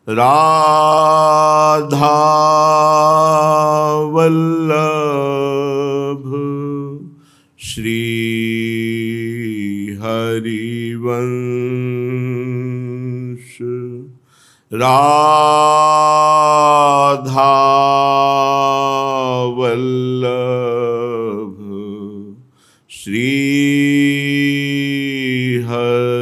राधा वल्लभ श्री हरिवंश। राधा वल्लभ श्री हरिवंश।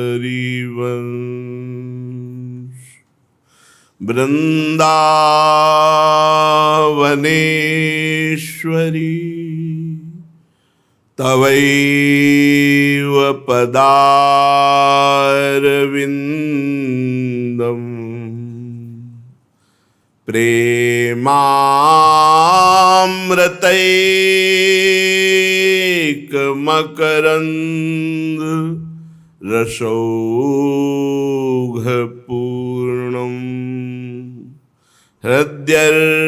वृंदावनेश्वरी तवैव पदारविन्दम् प्रेमामृतैकमकरन्द रसौघपूर्णम् हृद्यर्पितं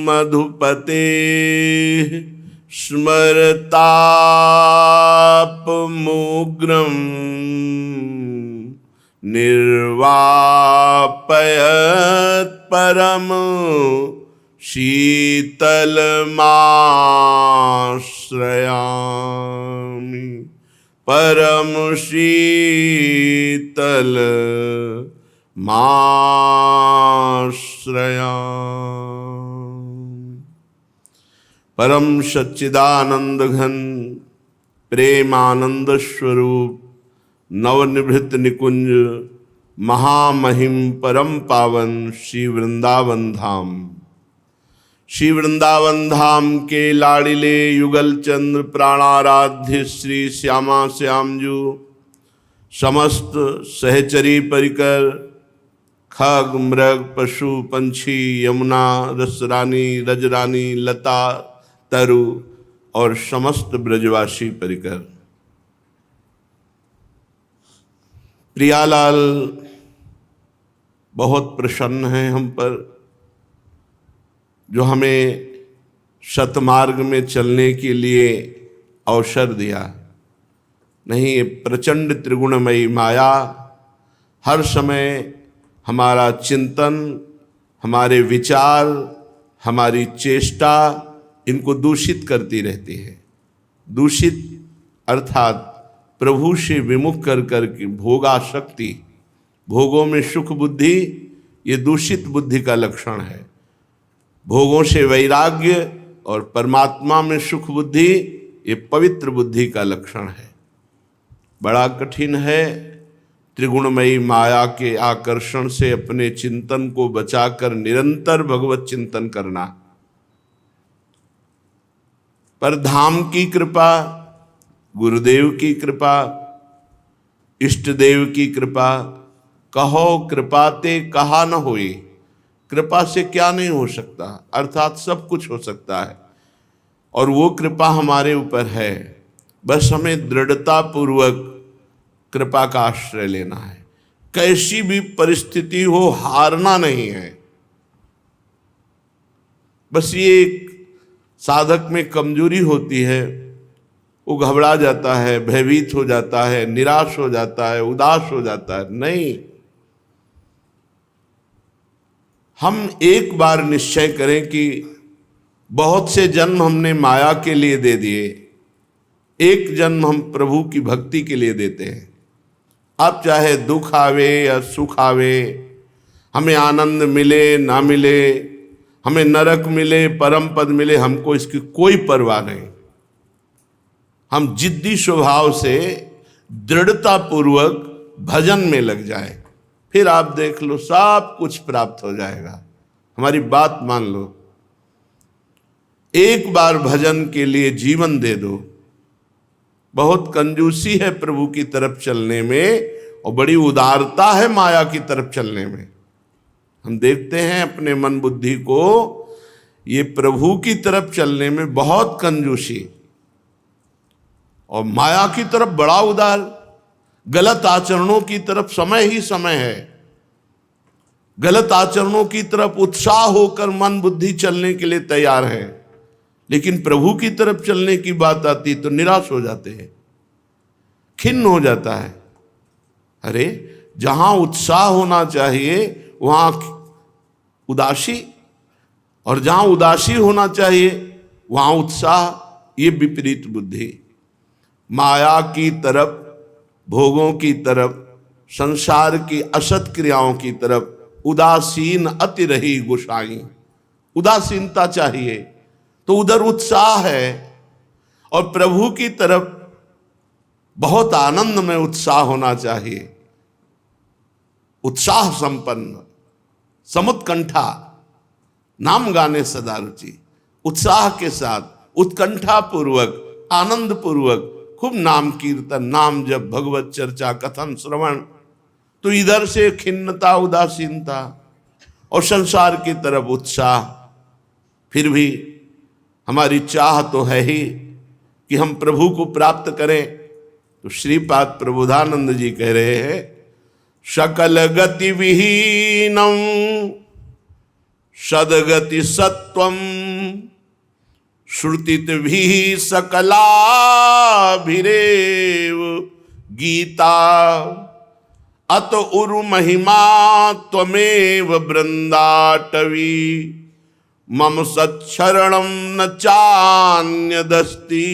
मधुपतेः स्मरतापमुग्रं निर्वापयत् परम शीतलमाश्रयामि परम शीतलमाश्रयामि। परम सच्चिदानंद घन प्रेमानंद स्वरूप नवनिभृत निकुंज महामहिम परम पावन श्री वृंदावन धाम। श्री वृंदावन धाम के लाड़िले युगल चंद्र प्राणाराध्य श्री श्यामा श्यामजू समस्त सहचरी परिकर खग मृग पशु पंछी यमुना रसरानी रजरानी लता तरु और समस्त ब्रजवासी परिकर। प्रियालाल बहुत प्रसन्न हैं हम पर, जो हमें सतमार्ग में चलने के लिए अवसर दिया। नहीं, ये प्रचंड त्रिगुणमयी माया हर समय हमारा चिंतन, हमारे विचार, हमारी चेष्टा इनको दूषित करती रहती है। दूषित अर्थात प्रभु से विमुख कर करके भोगासक्ति, भोगों में सुख बुद्धि, ये दूषित बुद्धि का लक्षण है। भोगों से वैराग्य और परमात्मा में सुख बुद्धि, ये पवित्र बुद्धि का लक्षण है। बड़ा कठिन है त्रिगुणमयी माया के आकर्षण से अपने चिंतन को बचाकर निरंतर भगवत चिंतन करना। पर धाम की कृपा, गुरुदेव की कृपा, इष्ट देव की कृपा, कहो कृपा ते कहा न होई। कृपा से क्या नहीं हो सकता, अर्थात सब कुछ हो सकता है। और वो कृपा हमारे ऊपर है, बस हमें दृढ़ता पूर्वक कृपा का आश्रय लेना है। कैसी भी परिस्थिति हो, हारना नहीं है। बस ये एक साधक में कमजोरी होती है, वो घबरा जाता है, भयभीत हो जाता है, निराश हो जाता है, उदास हो जाता है। नहीं, हम एक बार निश्चय करें कि बहुत से जन्म हमने माया के लिए दे दिए, एक जन्म हम प्रभु की भक्ति के लिए देते हैं। अब चाहे दुख आवे या सुख आवे, हमें आनंद मिले ना मिले, हमें नरक मिले परम पद मिले, हमको इसकी कोई परवाह नहीं। हम जिद्दी स्वभाव से दृढ़ता पूर्वक भजन में लग जाए, फिर आप देख लो सब कुछ प्राप्त हो जाएगा। हमारी बात मान लो, एक बार भजन के लिए जीवन दे दो। बहुत कंजूसी है प्रभु की तरफ चलने में, और बड़ी उदारता है माया की तरफ चलने में। हम देखते हैं अपने मन बुद्धि को, ये प्रभु की तरफ चलने में बहुत कंजूसी, और माया की तरफ बड़ा उदार। गलत आचरणों की तरफ समय ही समय है। गलत आचरणों की तरफ उत्साह होकर मन बुद्धि चलने के लिए तैयार है, लेकिन प्रभु की तरफ चलने की बात आती तो निराश हो जाते हैं, खिन्न हो जाता है। अरे जहां उत्साह होना चाहिए वहां उदासी, और जहां उदासी होना चाहिए वहां उत्साह, ये विपरीत बुद्धि। माया की तरफ, भोगों की तरफ, संसार की असत क्रियाओं की तरफ उदासीन अति रही गोसाई। उदासीनता चाहिए तो उधर उत्साह है, और प्रभु की तरफ बहुत आनंद में उत्साह होना चाहिए। उत्साह संपन्न, समुत्कंठा, नाम गाने सदा रुचि, उत्साह के साथ, उत्कंठा पूर्वक, आनंद पूर्वक खूब नाम कीर्तन, नाम जप, भगवत चर्चा, कथन, श्रवण। तो इधर से खिन्नता, उदासीनता, और संसार की तरफ उत्साह। फिर भी हमारी चाह तो है ही कि हम प्रभु को प्राप्त करें। तो श्रीपाद प्रबोधानंद जी कह रहे हैं, सकल गति विहीनम सदगति सत्वम श्रुतित भी सकलाभिरेव गीता अत उरु महिमा त्वमेव बृंदाटवी मम सच्छरणम न चान्यदस्ति।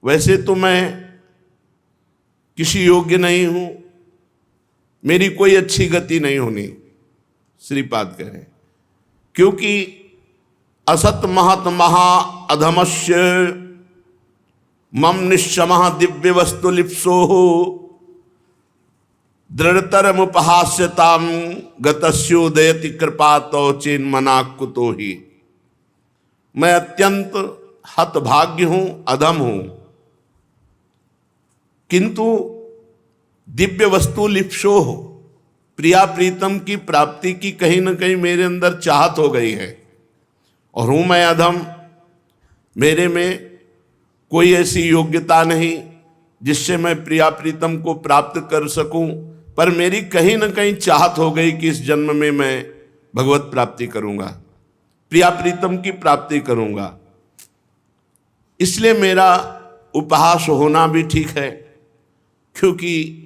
वैसे तो मैं किसी योग्य नहीं हूं, मेरी कोई अच्छी गति नहीं होनी, श्रीपाद कह रहे हैं, क्योंकि असत महत महा अधमस्य मम निश्चमः दिव्य वस्तु लिप्सो दृढ़तरम उपहास्यताम गतस्योदयति कृपातो चेन्मना कुतो ही। मैं अत्यंत हतभाग्य हूं, अधम हूं, किंतु दिव्य वस्तु लिप्सो हो, प्रिया प्रीतम की प्राप्ति की कहीं न कहीं मेरे अंदर चाहत हो गई है, और हूं मैं अधम। मेरे में कोई ऐसी योग्यता नहीं जिससे मैं प्रिया प्रीतम को प्राप्त कर सकूं, पर मेरी कहीं न कहीं चाहत हो गई कि इस जन्म में मैं भगवत प्राप्ति करूंगा, प्रिया प्रीतम की प्राप्ति करूंगा। इसलिए मेरा उपहास होना भी ठीक है, क्योंकि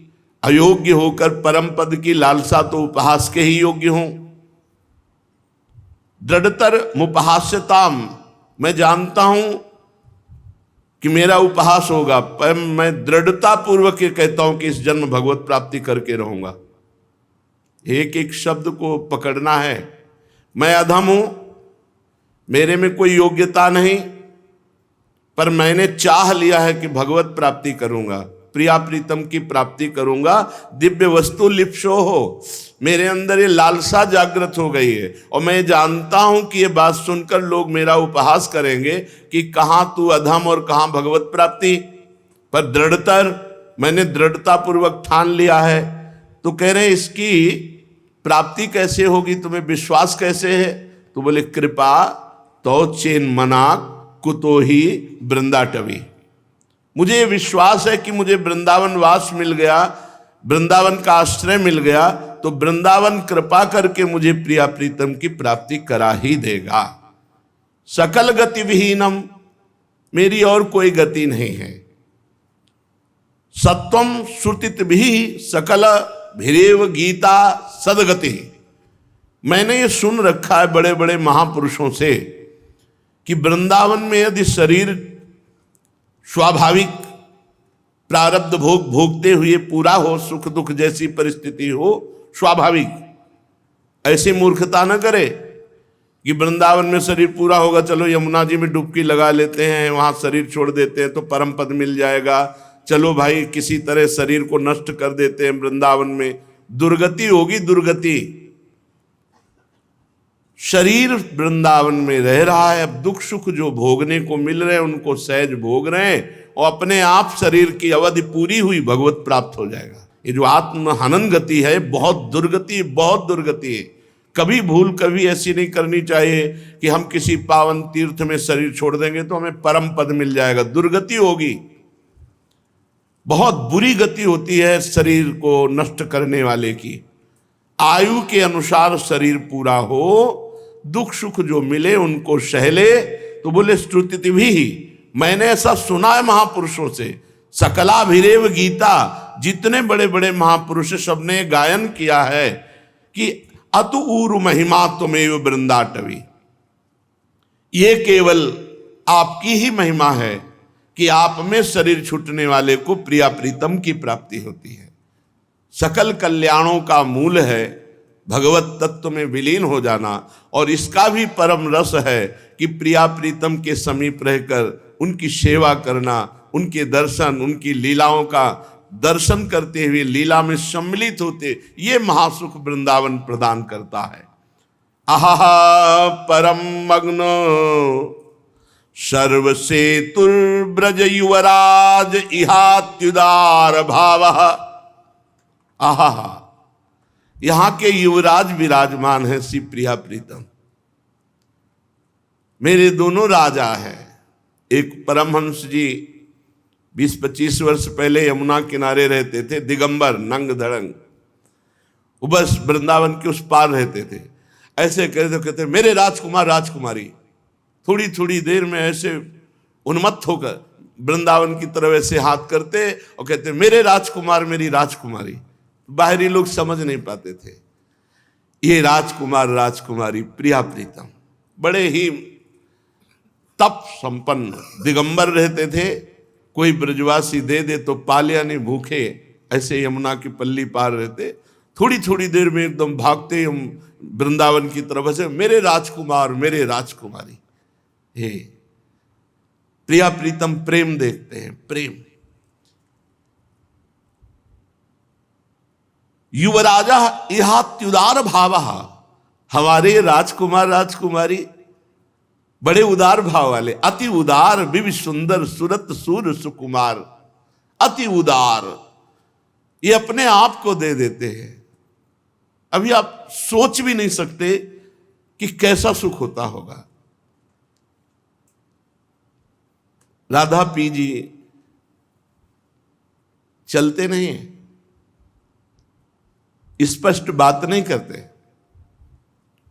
अयोग्य होकर परम पद की लालसा तो उपहास के ही योग्य हूं। दृढ़तर मुपहास्यताम, मैं जानता हूं कि मेरा उपहास होगा, पर मैं दृढ़ता पूर्वक ये कहता हूं कि इस जन्म भगवत प्राप्ति करके रहूंगा। एक एक शब्द को पकड़ना है। मैं अधम हूं, मेरे में कोई योग्यता नहीं, पर मैंने चाह लिया है कि भगवत प्राप्ति करूंगा, प्रिया प्रीतम की प्राप्ति करूंगा। दिव्य वस्तु लिप्सो हो, मेरे अंदर ये लालसा जागृत हो गई है, और मैं जानता हूं कि ये बात सुनकर लोग मेरा उपहास करेंगे कि कहां तू अधम और कहां भगवत प्राप्ति, पर दृढ़तर मैंने दृढ़ता पूर्वक ठान लिया है। तो कह रहे इसकी प्राप्ति कैसे होगी, तुम्हें विश्वास कैसे है? तो बोले कृपा तो चेन मना कुतो ही वृंदाटवी। मुझे विश्वास है कि मुझे वृंदावन वास मिल गया, वृंदावन का आश्रय मिल गया, तो वृंदावन कृपा करके मुझे प्रिया प्रीतम की प्राप्ति करा ही देगा। सकल गति विहीनम, मेरी और कोई गति नहीं है। सत्वम श्रुतित भी सकल भिरेव गीता सदगति। मैंने ये सुन रखा है बड़े बड़े महापुरुषों से कि वृंदावन में यदि शरीर स्वाभाविक प्रारब्ध भोग भोगते हुए पूरा हो, सुख दुख जैसी परिस्थिति हो, स्वाभाविक, ऐसी मूर्खता न करे कि वृंदावन में शरीर पूरा होगा, चलो यमुना जी में डुबकी लगा लेते हैं, वहां शरीर छोड़ देते हैं तो परम पद मिल जाएगा, चलो भाई किसी तरह शरीर को नष्ट कर देते हैं वृंदावन में, दुर्गति होगी, दुर्गति। शरीर वृंदावन में रह रहा है, अब दुख सुख जो भोगने को मिल रहे हैं उनको सहज भोग रहे हैं, और अपने आप शरीर की अवधि पूरी हुई भगवत प्राप्त हो जाएगा। ये जो आत्म हनन गति है बहुत दुर्गति, बहुत दुर्गति है। कभी भूल कभी ऐसी नहीं करनी चाहिए कि हम किसी पावन तीर्थ में शरीर छोड़ देंगे तो हमें परम पद मिल जाएगा, दुर्गति होगी। बहुत बुरी गति होती है शरीर को नष्ट करने वाले की। आयु के अनुसार शरीर पूरा हो, दुख सुख जो मिले उनको सहले। तो बोले स्तुति भी, मैंने ऐसा सुना है महापुरुषों से, सकलाभिरेव गीता, जितने बड़े बड़े महापुरुष सबने गायन किया है कि अतु ऊरु महिमा तुमेव वृंदाटवी, ये केवल आपकी ही महिमा है कि आप में शरीर छूटने वाले को प्रिया प्रीतम की प्राप्ति होती है। सकल कल्याणों का मूल है भगवत तत्व में विलीन हो जाना, और इसका भी परम रस है कि प्रिया प्रीतम के समीप रहकर उनकी सेवा करना, उनके दर्शन, उनकी लीलाओं का दर्शन करते हुए लीला में सम्मिलित होते, ये महासुख वृंदावन प्रदान करता है। आहा परम मग्नो सर्वसेतुर्ब्रज युवराज इहात्युदार भाव। आहा, यहां के युवराज विराजमान है श्री प्रिया प्रीतम। मेरे दोनों राजा हैं। एक परमहंस जी 20-25 वर्ष पहले यमुना किनारे रहते थे, दिगंबर नंग धड़ंग, वो बस वृंदावन के उस पार रहते थे। ऐसे कहते मेरे राजकुमार राजकुमारी, थोड़ी थोड़ी देर में ऐसे उन्मत्त होकर वृंदावन की तरफ ऐसे हाथ करते और कहते मेरे राजकुमार मेरी राजकुमारी। बाहरी लोग समझ नहीं पाते थे ये राजकुमार राजकुमारी प्रिया प्रीतम। बड़े ही तप संपन्न दिगंबर रहते थे। कोई ब्रजवासी दे दे तो पालिया नहीं भूखे, ऐसे यमुना की पल्ली पार रहते। थोड़ी थोड़ी देर में एकदम भागते हम वृंदावन की तरफ से मेरे राजकुमार मेरे राजकुमारी। हे प्रिया प्रीतम प्रेम देखते हैं, प्रेम। युवराजा इहात्युदार भाव, हमारे राजकुमार राजकुमारी बड़े उदार भाव वाले, अति उदार विवि सुंदर सुरत सूर सुकुमार। अति उदार, ये अपने आप को दे देते हैं। अभी आप सोच भी नहीं सकते कि कैसा सुख होता होगा। राधा पी जी चलते नहीं है, स्पष्ट बात नहीं करते,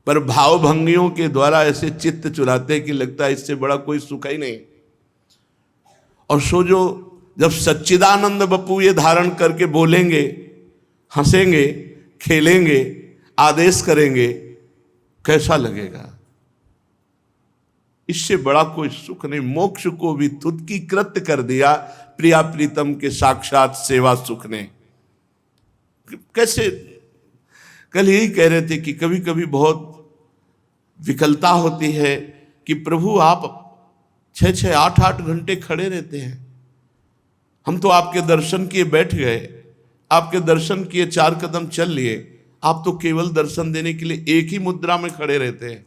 पर भावभंगियों के द्वारा ऐसे चित्त चुराते कि लगता है इससे बड़ा कोई सुख ही नहीं। और सो जो जब सच्चिदानंद बप्पू ये धारण करके बोलेंगे, हंसेंगे, खेलेंगे, आदेश करेंगे, कैसा लगेगा? इससे बड़ा कोई सुख नहीं। मोक्ष को भी तुदकी कृत्य कर दिया प्रिया प्रीतम के साक्षात सेवा सुख ने। कैसे कल यही कह रहे थे कि कभी कभी बहुत विकलता होती है कि प्रभु आप 6-6, 8-8 घंटे खड़े रहते हैं। हम तो आपके दर्शन किए बैठ गए, आपके दर्शन किए 4 कदम चल लिए, आप तो केवल दर्शन देने के लिए एक ही मुद्रा में खड़े रहते हैं।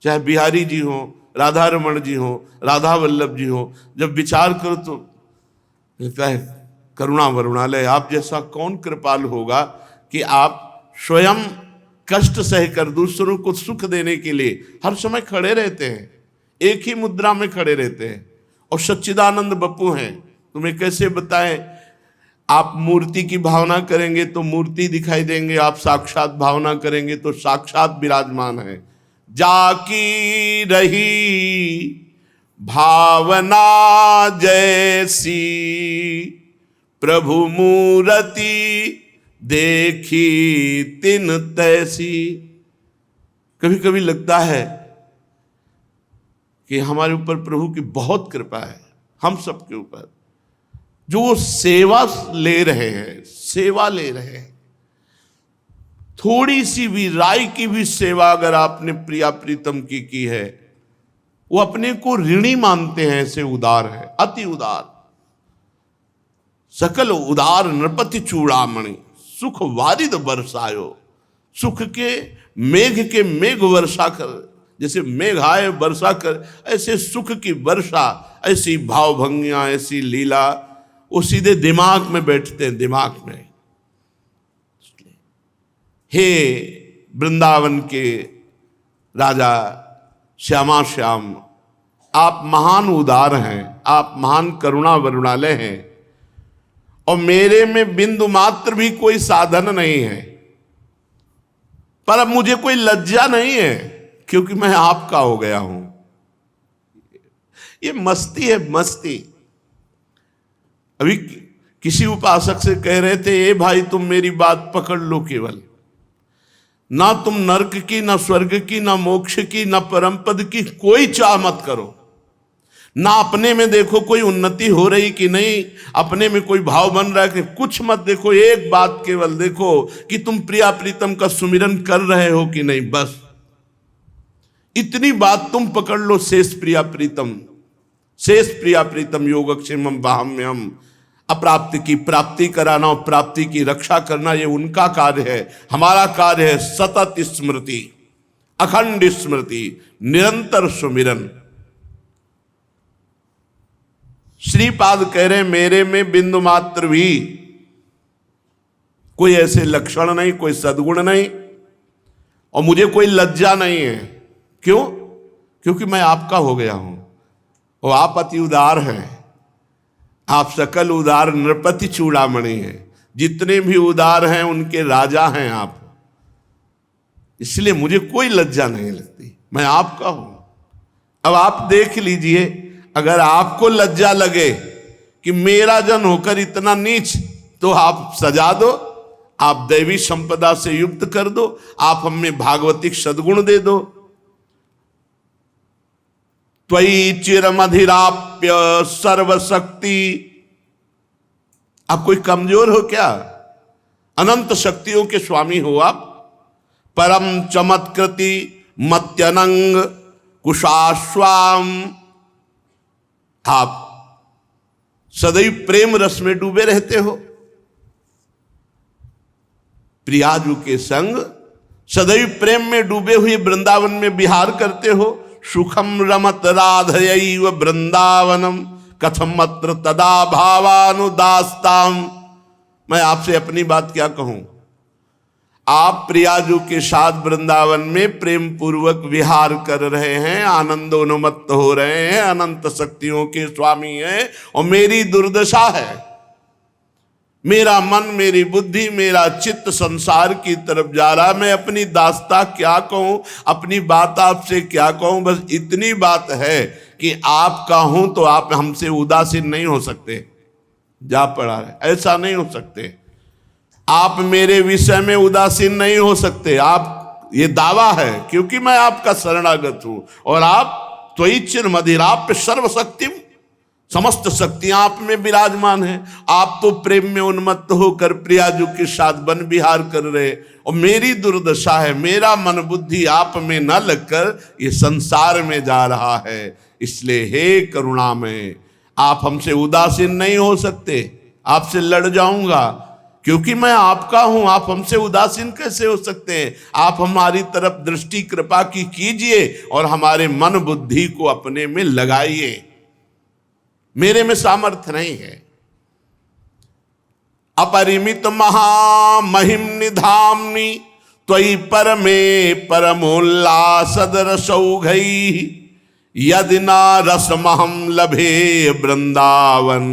चाहे बिहारी जी हो, राधा रमण जी हो, राधा वल्लभ जी हो, जब विचार करो तो लगता है करुणा वरुणालय। आप जैसा कौन कृपाल होगा कि आप स्वयं कष्ट सहकर दूसरों को सुख देने के लिए हर समय खड़े रहते हैं, एक ही मुद्रा में खड़े रहते हैं। और सच्चिदानंद बप्पू हैं, तुम्हें कैसे बताएं। आप मूर्ति की भावना करेंगे तो मूर्ति दिखाई देंगे, आप साक्षात भावना करेंगे तो साक्षात विराजमान है। जाकी रही भावना जैसी प्रभु मूर्ति देखी तिन तैसी। कभी कभी लगता है कि हमारे ऊपर प्रभु की बहुत कृपा है, हम सबके ऊपर, जो वो सेवा ले रहे हैं, सेवा ले रहे हैं। थोड़ी सी भी राय की भी सेवा अगर आपने प्रिया प्रीतम की है, वो अपने को ऋणी मानते हैं, ऐसे उदार है, अति उदार। सकल उदार नृपति चूड़ामणि सुख वारिद बरसायो। सुख के मेघ वर्षा कर, जैसे मेघ आए वर्षा कर, ऐसे सुख की वर्षा, ऐसी भावभंगियां, ऐसी लीला, वो सीधे दिमाग में बैठते हैं, दिमाग में। हे वृंदावन के राजा श्यामा श्याम, आप महान उदार हैं, आप महान करुणा वरुणालय हैं, और मेरे में बिंदु मात्र भी कोई साधन नहीं है। पर अब मुझे कोई लज्जा नहीं है, क्योंकि मैं आपका हो गया हूं। ये मस्ती है, मस्ती। अभी किसी उपासक से कह रहे थे, ए भाई तुम मेरी बात पकड़ लो, केवल ना तुम नरक की, ना स्वर्ग की, ना मोक्ष की, ना परम पद की कोई चाह मत करो, ना अपने में देखो कोई उन्नति हो रही कि नहीं, अपने में कोई भाव बन रहा है कि कुछ मत देखो, एक बात केवल देखो कि तुम प्रिया प्रीतम का सुमिरन कर रहे हो कि नहीं, बस इतनी बात तुम पकड़ लो। शेष प्रिया प्रीतम योगक्षेमम वाहम्यम, अप्राप्ति की प्राप्ति कराना और प्राप्ति की रक्षा करना ये उनका कार्य है, हमारा कार्य है सतत स्मृति, अखंड स्मृति, निरंतर सुमिरन। श्रीपाद कह रहे मेरे में बिंदु मात्र भी कोई ऐसे लक्षण नहीं, कोई सद्गुण नहीं, और मुझे कोई लज्जा नहीं है। क्यों? क्योंकि मैं आपका हो गया हूं और आप अति उदार हैं, आप सकल उदार नृपति चूड़ामणि हैं, जितने भी उदार हैं उनके राजा हैं आप, इसलिए मुझे कोई लज्जा नहीं लगती, मैं आपका हूं। अब आप देख लीजिए, अगर आपको लज्जा लगे कि मेरा जन होकर इतना नीच, तो आप सजा दो, आप दैवी संपदा से युक्त कर दो, आप हमें भागवतिक सद्गुण दे दो। त्वयि चिरमधिराप्य सर्वशक्ति, आप कोई कमजोर हो क्या? अनंत शक्तियों के स्वामी हो आप। परम चमत्कृति मत्यनंग कुशाश्वाम, आप सदैव प्रेम रस में डूबे रहते हो, प्रियाजू के संग सदैव प्रेम में डूबे हुए वृंदावन में विहार करते हो। सुखम रमत राधयैव वृंदावनम कथम अत्र तदा भावानुदास्ताम। मैं आपसे अपनी बात क्या कहूं, आप प्रियाजू के साथ वृंदावन में प्रेम पूर्वक विहार कर रहे हैं, आनंदोन्मत्त हो रहे हैं, अनंत शक्तियों के स्वामी हैं, और मेरी दुर्दशा है, मेरा मन, मेरी बुद्धि, मेरा चित्त संसार की तरफ जा रहा। मैं अपनी दास्ता क्या कहूं, अपनी बात आपसे क्या कहूं, बस इतनी बात है कि आपका हूं तो आप हमसे उदासीन नहीं हो सकते। जा पड़ा है, ऐसा नहीं हो सकते, आप मेरे विषय में उदासीन नहीं हो सकते। आप, ये दावा है, क्योंकि मैं आपका शरणागत हूं, और आप त्वयि चिरमधिराप्य सर्वशक्तिम, समस्त शक्तियां आप में विराजमान हैं। आप तो प्रेम में उन्मत्त होकर प्रियाजू के साथ वन विहार कर रहे, और मेरी दुर्दशा है, मेरा मन बुद्धि आप में न लगकर ये संसार में जा रहा है। इसलिए हे करुणामय, आप हमसे उदासीन नहीं हो सकते, आपसे लड़ जाऊंगा, क्योंकि मैं आपका हूं। आप हमसे उदासीन कैसे हो सकते हैं? आप हमारी तरफ दृष्टि कृपा की कीजिए और हमारे मन बुद्धि को अपने में लगाइए। मेरे में सामर्थ्य नहीं है। अपरिमित महामहिम निधाम्नि त्वयि परमे परमोल्लासदरसौघैः, यदि न रसमहं लभे वृंदावन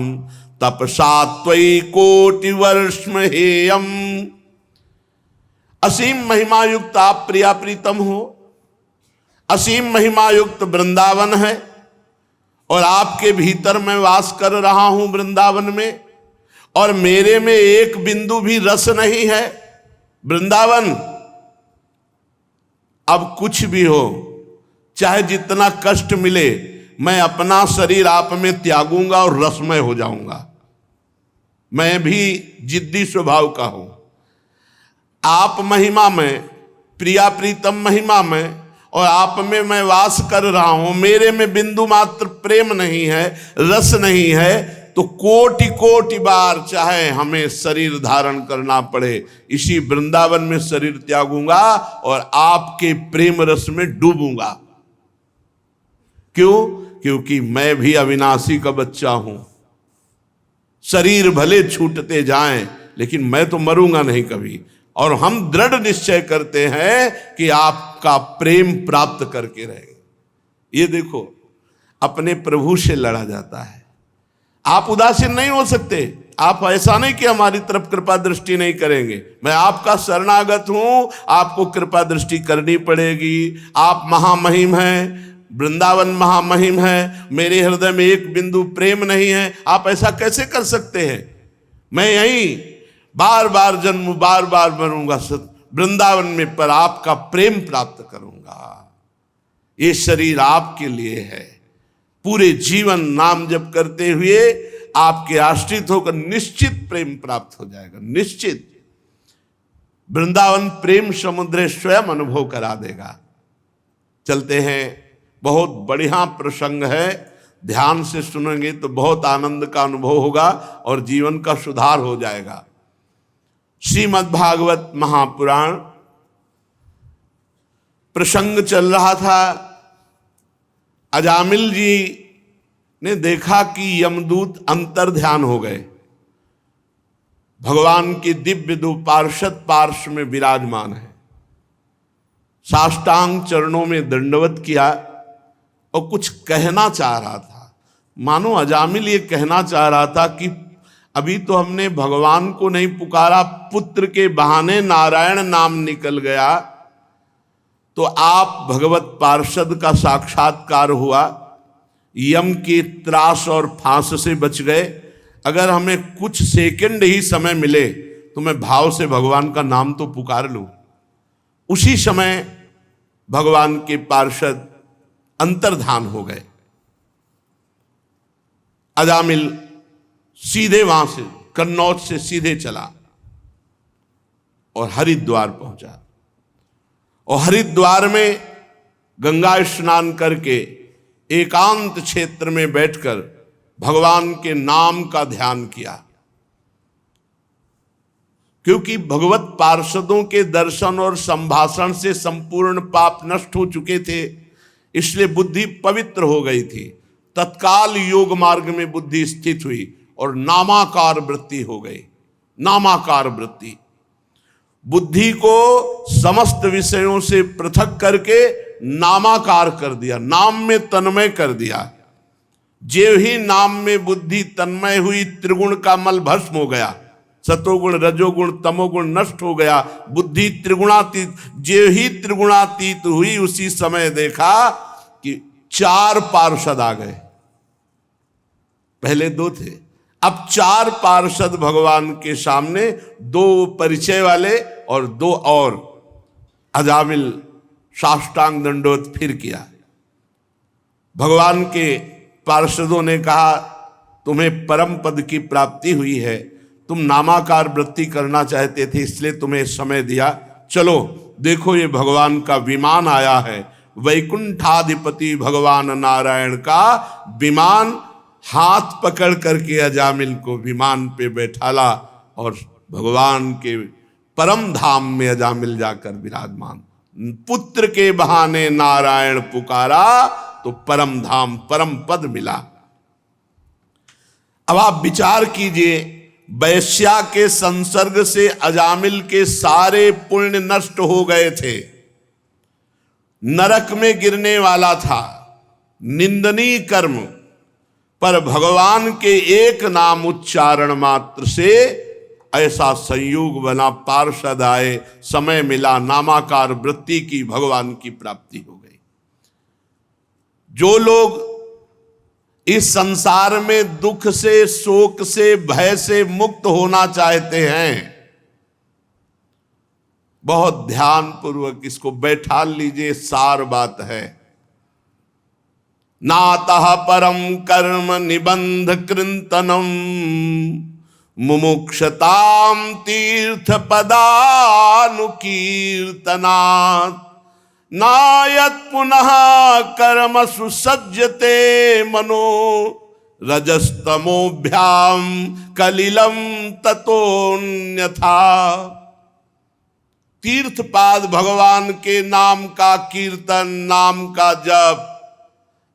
तपसा त्वयि कोटि वर्षमहेयम्। असीम महिमा युक्त आप प्रिया प्रीतम हो, असीम महिमा युक्त वृंदावन है, और आपके भीतर मैं वास कर रहा हूं वृंदावन में, और मेरे में एक बिंदु भी रस नहीं है। वृंदावन, अब कुछ भी हो, चाहे जितना कष्ट मिले, मैं अपना शरीर आप में त्यागूंगा और रसमय हो जाऊंगा। मैं भी जिद्दी स्वभाव का हूं। आप महिमा में, प्रिया प्रीतम महिमा में, और आप में मैं वास कर रहा हूं, मेरे में बिंदु मात्र प्रेम नहीं है, रस नहीं है, तो कोटि कोटि बार चाहे हमें शरीर धारण करना पड़े, इसी वृंदावन में शरीर त्यागूंगा और आपके प्रेम रस में डूबूंगा। क्यों? क्योंकि मैं भी अविनाशी का बच्चा हूं। शरीर भले छूटते जाएं, लेकिन मैं तो मरूंगा नहीं कभी। और हम दृढ़ निश्चय करते हैं कि आपका प्रेम प्राप्त करके रहेंगे। ये देखो, अपने प्रभु से लड़ा जाता है। आप उदासीन नहीं हो सकते। आप ऐसा नहीं कि हमारी तरफ कृपा दृष्टि नहीं करेंगे। मैं आपका शरणागत हूं, आपको कृपा दृष्टि करनी पड़ेगी। आप महामहिम हैं, वृंदावन महामहिम है, मेरे हृदय में एक बिंदु प्रेम नहीं है, आप ऐसा कैसे कर सकते हैं? मैं यहीं बार बार जन्म बार बार मरूंगा, वृंदावन में पर आपका प्रेम प्राप्त करूंगा। ये शरीर आपके लिए है। पूरे जीवन नाम जप करते हुए आपके आश्रित होकर निश्चित प्रेम प्राप्त हो जाएगा, निश्चित। वृंदावन प्रेम समुद्र स्वयं अनुभव करा देगा। चलते हैं, बहुत बढ़िया प्रसंग है, ध्यान से सुनेंगे तो बहुत आनंद का अनुभव होगा और जीवन का सुधार हो जाएगा। श्रीमद् भागवत महापुराण प्रसंग चल रहा था। अजामिल जी ने देखा कि यमदूत अंतर ध्यान हो गए, भगवान के दिव्य दो पार्षद पार्श्व में विराजमान है। साष्टांग चरणों में दंडवत किया और कुछ कहना चाह रहा था। मानो अजामिल ये कहना चाह रहा था कि अभी तो हमने भगवान को नहीं पुकारा, पुत्र के बहाने नारायण नाम निकल गया, तो आप भगवत पार्षद का साक्षात्कार हुआ, यम के त्रास और फांस से बच गए। अगर हमें कुछ सेकंड ही समय मिले तो मैं भाव से भगवान का नाम तो पुकार लूं। उसी समय भगवान के पार्षद अंतर्धान हो गए। अजामिल सीधे वहां से कन्नौज से सीधे चला और हरिद्वार पहुंचा, और हरिद्वार में गंगा स्नान करके एकांत क्षेत्र में बैठकर भगवान के नाम का ध्यान किया। क्योंकि भगवत पार्षदों के दर्शन और संभाषण से संपूर्ण पाप नष्ट हो चुके थे, इसलिए बुद्धि पवित्र हो गई थी। तत्काल योग मार्ग में बुद्धि स्थित हुई और नामाकार वृत्ति हो गई। नामाकार वृत्ति बुद्धि को समस्त विषयों से पृथक करके नामाकार कर दिया, नाम में तन्मय कर दिया। जो ही नाम में बुद्धि तन्मय हुई, त्रिगुण का मल भस्म हो गया, सतोगुण रजोगुण तमोगुण नष्ट हो गया, बुद्धि त्रिगुणातीत। जो ही त्रिगुणातीत हुई, उसी समय देखा कि 4 पार्षद आ गए। पहले 2 थे, अब 4 पार्षद भगवान के सामने, 2 परिचय वाले और 2 और। अजामिल साष्टांग दंडोत फिर किया। भगवान के पार्षदों ने कहा, तुम्हें परम पद की प्राप्ति हुई है, तुम नामाकार वृत्ति करना चाहते थे, इसलिए तुम्हें समय दिया। चलो देखो, ये भगवान का विमान आया है, वैकुंठाधिपति भगवान नारायण का विमान। हाथ पकड़ करके अजामिल को विमान पे बैठाला और भगवान के परम धाम में अजामिल जाकर विराजमान। पुत्र के बहाने नारायण पुकारा तो परम धाम परम पद मिला। अब आप विचार कीजिए, वैश्या के संसर्ग से अजामिल के सारे पुण्य नष्ट हो गए थे, नरक में गिरने वाला था, निंदनीय कर्म, पर भगवान के एक नाम उच्चारण मात्र से ऐसा संयोग बना, पार्षद आए, समय मिला, नामाकार वृत्ति की, भगवान की प्राप्ति हो गई। जो लोग इस संसार में दुख से, शोक से, भय से मुक्त होना चाहते हैं, बहुत ध्यान पूर्वक इसको बैठा लीजिए, सार बात है। नातः परम कर्म निबंध कृंतनम मुमुक्षताम तीर्थ पदानुकीर्तनात् नायत पुनः कर्म सुसज्जते मनो रजस्तमोभ्याम कलिलम ततोन्यथा। तीर्थपाद भगवान के नाम का कीर्तन, नाम का जप,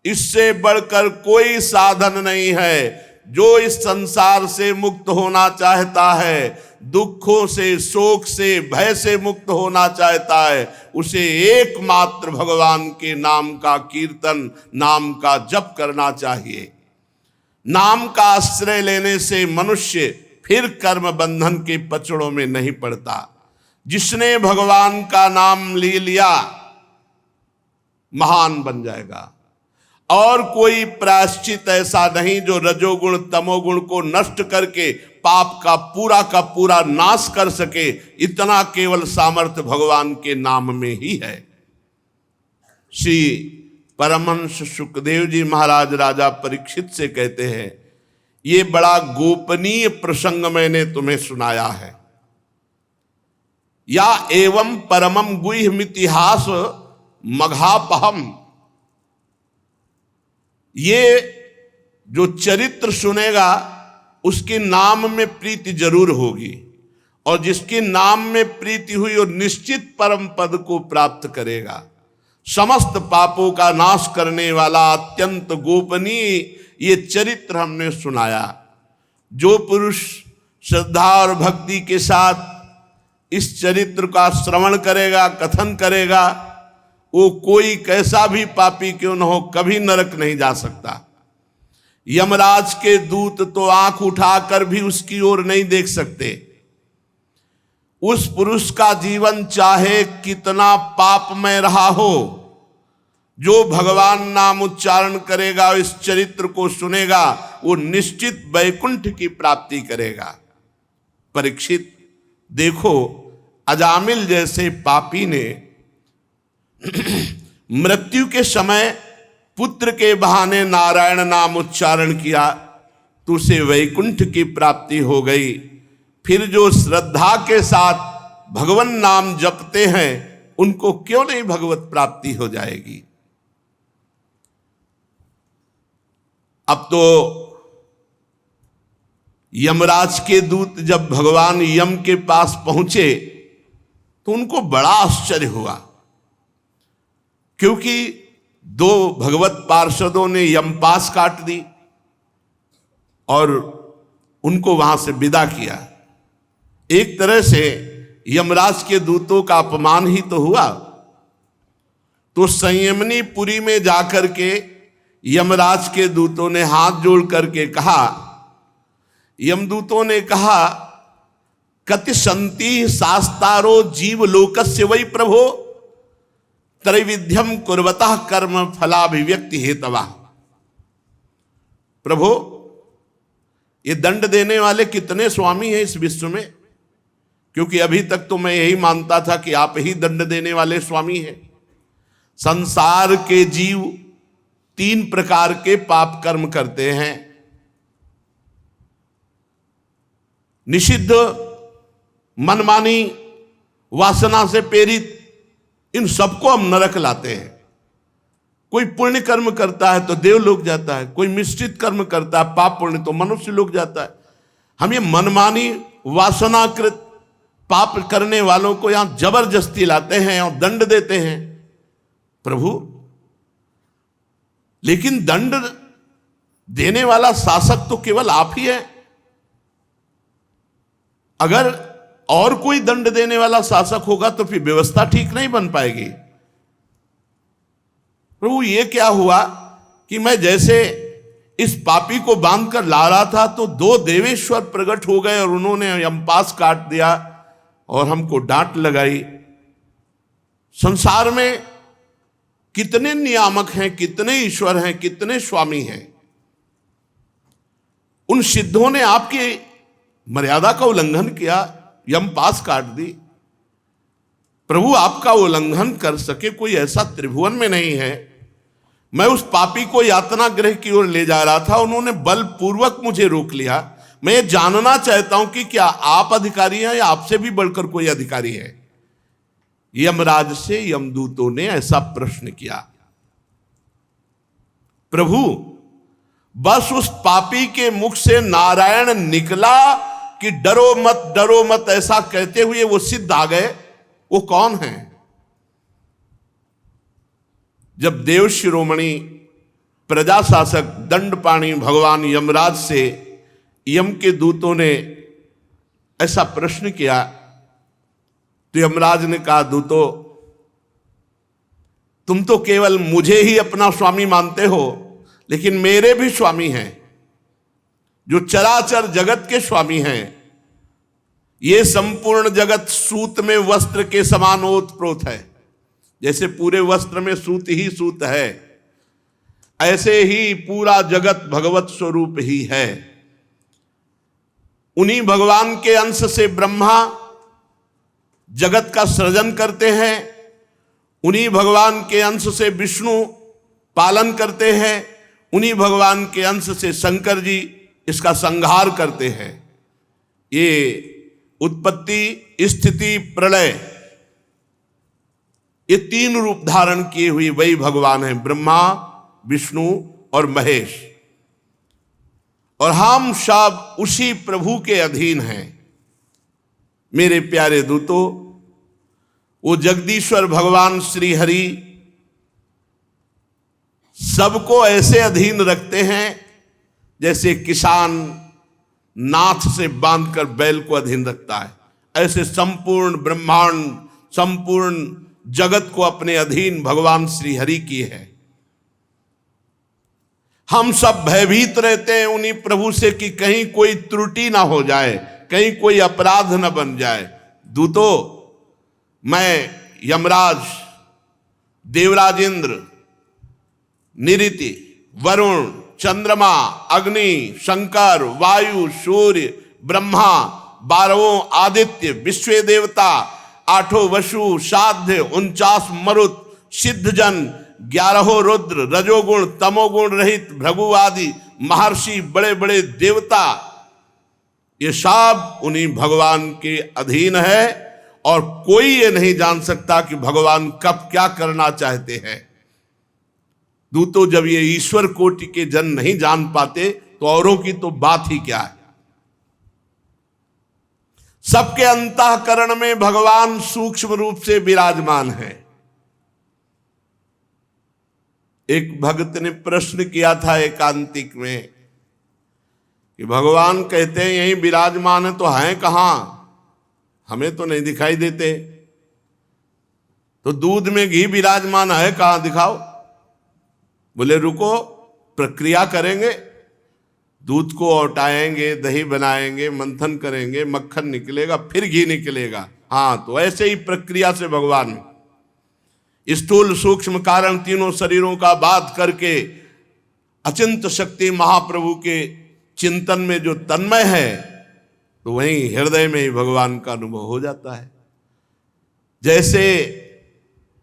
इससे बढ़कर कोई साधन नहीं है। जो इस संसार से मुक्त होना चाहता है, दुखों से, शोक से, भय से मुक्त होना चाहता है, उसे एकमात्र भगवान के नाम का कीर्तन, नाम का जप करना चाहिए। नाम का आश्रय लेने से मनुष्य फिर कर्म बंधन के पचड़ों में नहीं पड़ता। जिसने भगवान का नाम ले लिया महान बन जाएगा। और कोई प्रायश्चित ऐसा नहीं जो रजोगुण तमोगुण को नष्ट करके पाप का पूरा नाश कर सके। इतना केवल सामर्थ्य भगवान के नाम में ही है। श्री परमहंस सुखदेव जी महाराज राजा परीक्षित से कहते हैं, ये बड़ा गोपनीय प्रसंग मैंने तुम्हें सुनाया है। या एवं परमम गुह्यमितिहास मघापहम, ये जो चरित्र सुनेगा उसके नाम में प्रीति जरूर होगी, और जिसके नाम में प्रीति हुई और निश्चित परम पद को प्राप्त करेगा। समस्त पापों का नाश करने वाला अत्यंत गोपनीय ये चरित्र हमने सुनाया। जो पुरुष श्रद्धा और भक्ति के साथ इस चरित्र का श्रवण करेगा, कथन करेगा, वो कोई कैसा भी पापी क्यों न हो कभी नरक नहीं जा सकता। यमराज के दूत तो आंख उठाकर भी उसकी ओर नहीं देख सकते। उस पुरुष का जीवन चाहे कितना पापमय रहा हो, जो भगवान नाम उच्चारण करेगा, इस चरित्र को सुनेगा, वो निश्चित वैकुंठ की प्राप्ति करेगा। परीक्षित देखो, अजामिल जैसे पापी ने मृत्यु के समय पुत्र के बहाने नारायण नाम उच्चारण किया तो उसे वैकुंठ की प्राप्ति हो गई। फिर जो श्रद्धा के साथ भगवान नाम जपते हैं उनको क्यों नहीं भगवत प्राप्ति हो जाएगी। अब तो यमराज के दूत जब भगवान यम के पास पहुंचे तो उनको बड़ा आश्चर्य हुआ, क्योंकि दो भगवत पार्षदों ने यमपास काट दी और उनको वहां से विदा किया। एक तरह से यमराज के दूतों का अपमान ही तो हुआ। तो संयमनी पुरी में जाकर के यमराज के दूतों ने हाथ जोड़ करके कहा, यमदूतों ने कहा, कति संति शास्तारो जीव लोकस्य वै प्रभो त्रैविध्यम कुर्वतः कर्म फलाभिव्यक्ति हेतवा। प्रभो, ये दंड देने वाले कितने स्वामी हैं इस विश्व में, क्योंकि अभी तक तो मैं यही मानता था कि आप ही दंड देने वाले स्वामी हैं। संसार के जीव 3 प्रकार के पाप कर्म करते हैं। निषिद्ध, मनमानी, वासना से प्रेरित, इन सबको हम नरक लाते हैं। कोई पुण्य कर्म करता है तो देवलोक जाता है, कोई मिश्रित कर्म करता है पाप पुण्य तो मनुष्य लोक जाता है। हम ये मनमानी वासनाकृत पाप करने वालों को यहां जबरदस्ती लाते हैं और दंड देते हैं। प्रभु, लेकिन दंड देने वाला शासक तो केवल आप ही है। अगर और कोई दंड देने वाला शासक होगा तो फिर व्यवस्था ठीक नहीं बन पाएगी। प्रभु, ये क्या हुआ कि मैं जैसे इस पापी को बांध कर ला रहा था तो 2 देवेश्वर प्रकट हो गए और उन्होंने यमपास काट दिया और हमको डांट लगाई। संसार में कितने नियामक हैं, कितने ईश्वर हैं, कितने स्वामी हैं। उन सिद्धों ने आपकी मर्यादा का उल्लंघन किया, यमपास काट दी। प्रभु, आपका उल्लंघन कर सके कोई ऐसा त्रिभुवन में नहीं है। मैं उस पापी को यातना गृह की ओर ले जा रहा था, उन्होंने बलपूर्वक मुझे रोक लिया। मैं ये जानना चाहता हूं कि क्या आप अधिकारी हैं या आपसे भी बढ़कर कोई अधिकारी है। यमराज से यमदूतों ने ऐसा प्रश्न किया। प्रभु, बस उस पापी के मुख से नारायण निकला कि डरो मत ऐसा कहते हुए वो सिद्ध आ गए। वो कौन है? जब देव शिरोमणि प्रजा शासक दंडपाणी भगवान यमराज से यम के दूतों ने ऐसा प्रश्न किया तो यमराज ने कहा, दूतों, तुम तो केवल मुझे ही अपना स्वामी मानते हो, लेकिन मेरे भी स्वामी हैं जो चराचर जगत के स्वामी हैं। ये संपूर्ण जगत सूत में वस्त्र के समान ओतप्रोत है। जैसे पूरे वस्त्र में सूत ही सूत है, ऐसे ही पूरा जगत भगवत स्वरूप ही है। उन्हीं भगवान के अंश से ब्रह्मा जगत का सृजन करते हैं, उन्हीं भगवान के अंश से विष्णु पालन करते हैं, उन्हीं भगवान के अंश से शंकर जी इसका संहार करते हैं। ये उत्पत्ति, स्थिति, प्रलय, ये तीन रूप धारण किए हुए वही भगवान हैं, ब्रह्मा, विष्णु और महेश। और हम सब उसी प्रभु के अधीन हैं। मेरे प्यारे दूतों, वो जगदीश्वर भगवान श्री हरि सबको ऐसे अधीन रखते हैं जैसे किसान नाथ से बांधकर बैल को अधीन रखता है। ऐसे संपूर्ण ब्रह्मांड, संपूर्ण जगत को अपने अधीन भगवान श्री हरि की है। हम सब भयभीत रहते हैं उन्हीं प्रभु से कि कहीं कोई त्रुटि ना हो जाए, कहीं कोई अपराध न बन जाए। दूतों, मैं यमराज, देवराज इंद्र, निरिति, वरुण, चंद्रमा, अग्नि, शंकर, वायु, सूर्य, ब्रह्मा, 12 आदित्य, विश्व देवता, 8 वसु, साध्य, 49 मरुत, सिद्धजन, 11 रुद्र, रजोगुण तमोगुण रहित भृगु आदि महर्षि, बड़े बड़े देवता, ये सब उन्हीं भगवान के अधीन है। और कोई ये नहीं जान सकता कि भगवान कब क्या करना चाहते हैं। दूतों, जब ये ईश्वर कोटि के जन नहीं जान पाते तो औरों की तो बात ही क्या है। सबके अंतःकरण में भगवान सूक्ष्म रूप से विराजमान है। एक भक्त ने प्रश्न किया था एकांतिक में कि भगवान कहते हैं यहीं विराजमान है, तो हैं कहां? हमें तो नहीं दिखाई देते। तो दूध में घी विराजमान है, कहां दिखाओ? बोले रुको, प्रक्रिया करेंगे, दूध को औटाएंगे, दही बनाएंगे, मंथन करेंगे, मक्खन निकलेगा, फिर घी निकलेगा। हाँ, तो ऐसे ही प्रक्रिया से भगवान स्थूल सूक्ष्म कारण तीनों शरीरों का बात करके अचिंत शक्ति महाप्रभु के चिंतन में जो तन्मय है, तो वहीं हृदय में ही भगवान का अनुभव हो जाता है। जैसे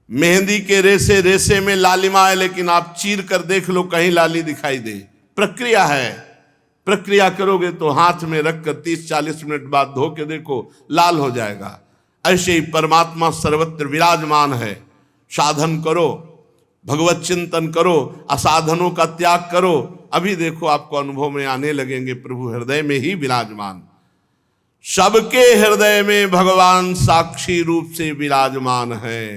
मेहंदी के रेसे रेसे में लालिमा है, लेकिन आप चीर कर देख लो कहीं लाली दिखाई दे। प्रक्रिया है, प्रक्रिया करोगे तो हाथ में रखकर 30-40 मिनट बाद धो के देखो, लाल हो जाएगा। ऐसे ही परमात्मा सर्वत्र विराजमान है। साधन करो, भगवत चिंतन करो, असाधनों का त्याग करो, अभी देखो आपको अनुभव में आने लगेंगे प्रभु हृदय में ही विराजमान। सबके हृदय में भगवान साक्षी रूप से विराजमान है।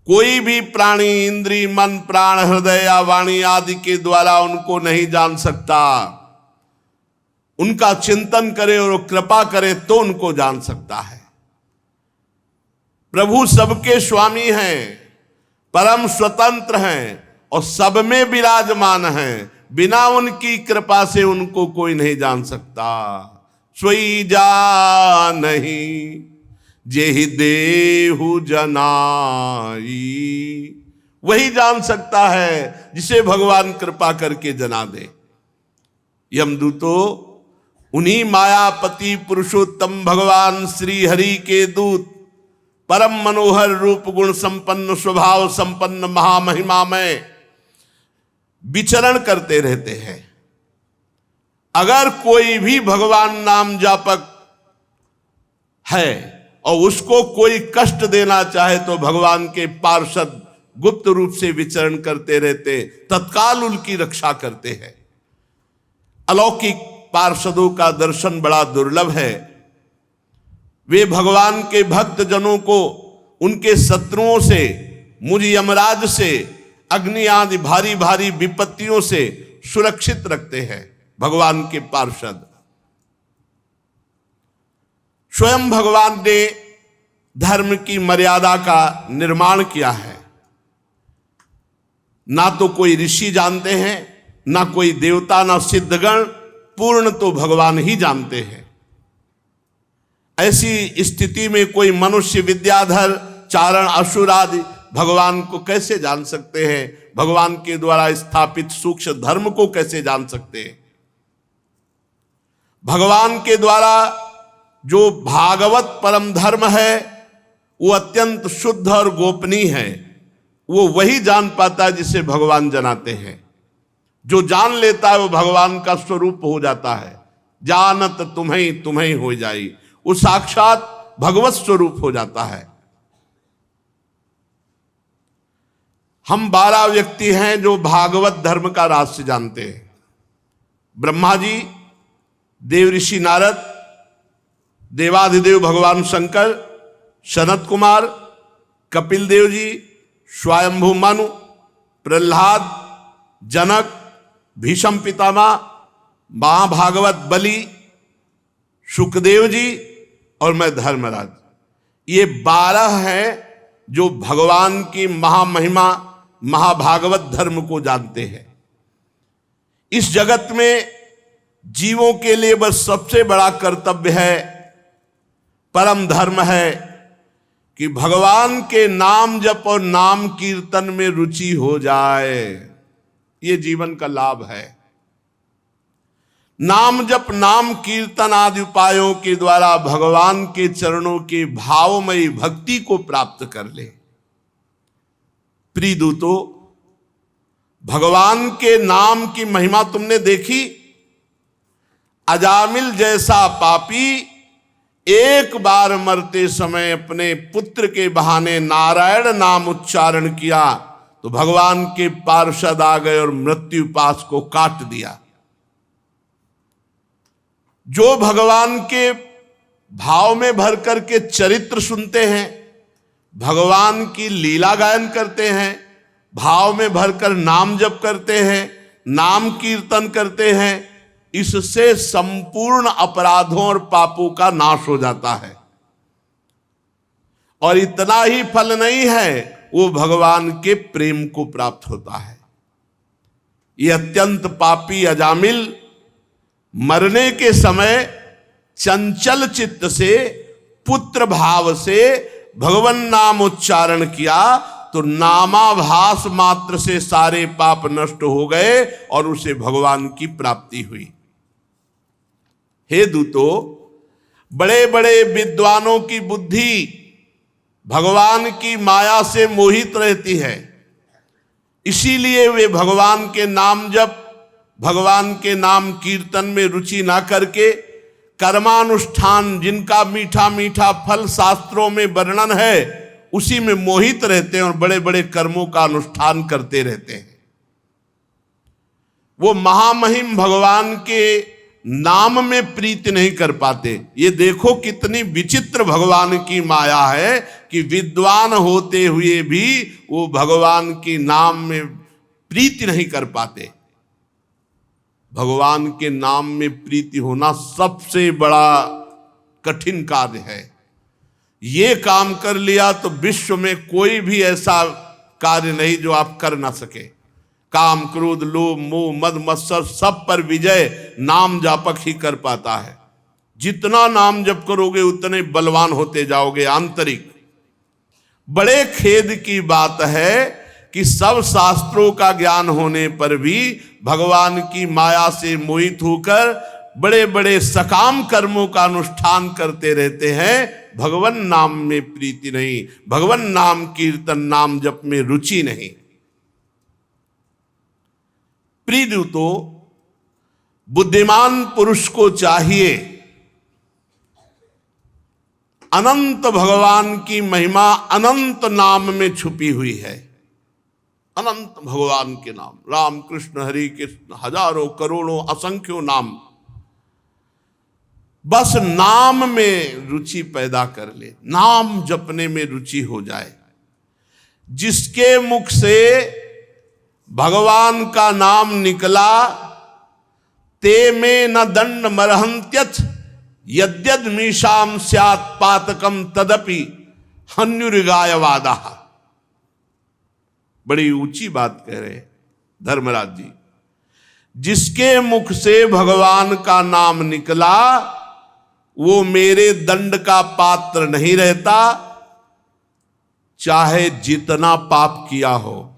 कोई भी प्राणी इंद्री, मन, प्राण, हृदय या वाणी आदि के द्वारा उनको नहीं जान सकता। उनका चिंतन करे और कृपा करे तो उनको जान सकता है। प्रभु सबके स्वामी हैं, परम स्वतंत्र हैं और सब में विराजमान हैं। बिना उनकी कृपा से उनको कोई नहीं जान सकता। सोई जा नहीं जेहि देहु जनाई, वही जान सकता है जिसे भगवान कृपा करके जना दे। यमदूतों, उन्हीं मायापति पुरुषोत्तम भगवान श्री हरि के दूत परम मनोहर रूप गुण संपन्न स्वभाव संपन्न महामहिमा में विचरण करते रहते हैं। अगर कोई भी भगवान नाम जापक है और उसको कोई कष्ट देना चाहे तो भगवान के पार्षद गुप्त रूप से विचरण करते रहते, तत्काल उनकी रक्षा करते हैं। अलौकिक पार्षदों का दर्शन बड़ा दुर्लभ है। वे भगवान के भक्त जनों को उनके शत्रुओं से, मुझ यमराज से, अग्नि आदि भारी भारी विपत्तियों से सुरक्षित रखते हैं। भगवान के पार्षद स्वयं भगवान ने धर्म की मर्यादा का निर्माण किया है। ना तो कोई ऋषि जानते हैं, ना कोई देवता, ना सिद्धगण, पूर्ण तो भगवान ही जानते हैं। ऐसी स्थिति में कोई मनुष्य, विद्याधर, चारण, असुर आदि भगवान को कैसे जान सकते हैं, भगवान के द्वारा स्थापित सूक्ष्म धर्म को कैसे जान सकते हैं। भगवान के द्वारा जो भागवत परम धर्म है वो अत्यंत शुद्ध और गोपनीय है। वो वही जान पाता है जिसे भगवान जनाते हैं। जो जान लेता है वो भगवान का स्वरूप हो जाता है। जानत तुम्हें तुम्हें हो जाई, वो साक्षात भगवत स्वरूप हो जाता है। हम 12 व्यक्ति हैं जो भागवत धर्म का रहस्य जानते हैं। ब्रह्मा जी, देव ऋषि नारद, देवाधिदेव भगवान शंकर, सनत कुमार, कपिल देव जी, स्वयंभू मनु, प्रहलाद, जनक, भीष्म पितामह, महाभागवत बलि, सुखदेव जी और मैं धर्मराज। ये 12 हैं जो भगवान की महामहिमा महाभागवत धर्म को जानते हैं। इस जगत में जीवों के लिए बस सबसे बड़ा कर्तव्य है, परम धर्म है कि भगवान के नाम जप और नाम कीर्तन में रुचि हो जाए। ये जीवन का लाभ है। नाम जप नाम कीर्तन आदि उपायों के द्वारा भगवान के चरणों के भावमयी भक्ति को प्राप्त कर ले। प्रिय दूतों, भगवान के नाम की महिमा तुमने देखी। अजामिल जैसा पापी एक बार मरते समय अपने पुत्र के बहाने नारायण नाम उच्चारण किया तो भगवान के पार्षद आ गए और मृत्यु पाश को काट दिया। जो भगवान के भाव में भर करके चरित्र सुनते हैं, भगवान की लीला गायन करते हैं, भाव में भरकर नाम जप करते हैं, नाम कीर्तन करते हैं, इससे संपूर्ण अपराधों और पापों का नाश हो जाता है। और इतना ही फल नहीं है, वो भगवान के प्रेम को प्राप्त होता है। ये अत्यंत पापी अजामिल मरने के समय चंचल चित्त से पुत्र भाव से भगवान नाम उच्चारण किया तो नामाभास मात्र से सारे पाप नष्ट हो गए और उसे भगवान की प्राप्ति हुई। हे दूतों, बड़े बड़े विद्वानों की बुद्धि भगवान की माया से मोहित रहती है, इसीलिए वे भगवान के नाम जप भगवान के नाम कीर्तन में रुचि ना करके कर्मानुष्ठान, जिनका मीठा मीठा फल शास्त्रों में वर्णन है, उसी में मोहित रहते हैं और बड़े बड़े कर्मों का अनुष्ठान करते रहते हैं। वो महामहिम भगवान के नाम में प्रीति नहीं कर पाते। ये देखो कितनी विचित्र भगवान की माया है कि विद्वान होते हुए भी वो भगवान के नाम में प्रीति नहीं कर पाते। भगवान के नाम में प्रीति होना सबसे बड़ा कठिन कार्य है। ये काम कर लिया तो विश्व में कोई भी ऐसा कार्य नहीं जो आप कर ना सके। काम, क्रोध, लोभ, मोह, मद, मत्सर सब पर विजय नाम जापक ही कर पाता है। जितना नाम जप करोगे उतने बलवान होते जाओगे आंतरिक। बड़े खेद की बात है कि सब शास्त्रों का ज्ञान होने पर भी भगवान की माया से मोहित होकर बड़े बड़े सकाम कर्मों का अनुष्ठान करते रहते हैं, भगवान नाम में प्रीति नहीं, भगवान नाम कीर्तन नाम जप में रुचि नहीं। प्रिय दूतों, बुद्धिमान पुरुष को चाहिए अनंत भगवान की महिमा अनंत नाम में छुपी हुई है। अनंत भगवान के नाम, राम कृष्ण हरि कृष्ण, हजारों करोड़ों असंख्यों नाम, बस नाम में रुचि पैदा कर ले, नाम जपने में रुचि हो जाए। जिसके मुख से भगवान का नाम निकला, ते में न दंड मरहंत्यथ यद्यद मीशाम स्यात् पातकम तदपि हन्युरिगायवादा। बड़ी ऊंची बात कह रहे धर्मराज जी। जिसके मुख से भगवान का नाम निकला वो मेरे दंड का पात्र नहीं रहता, चाहे जितना पाप किया हो,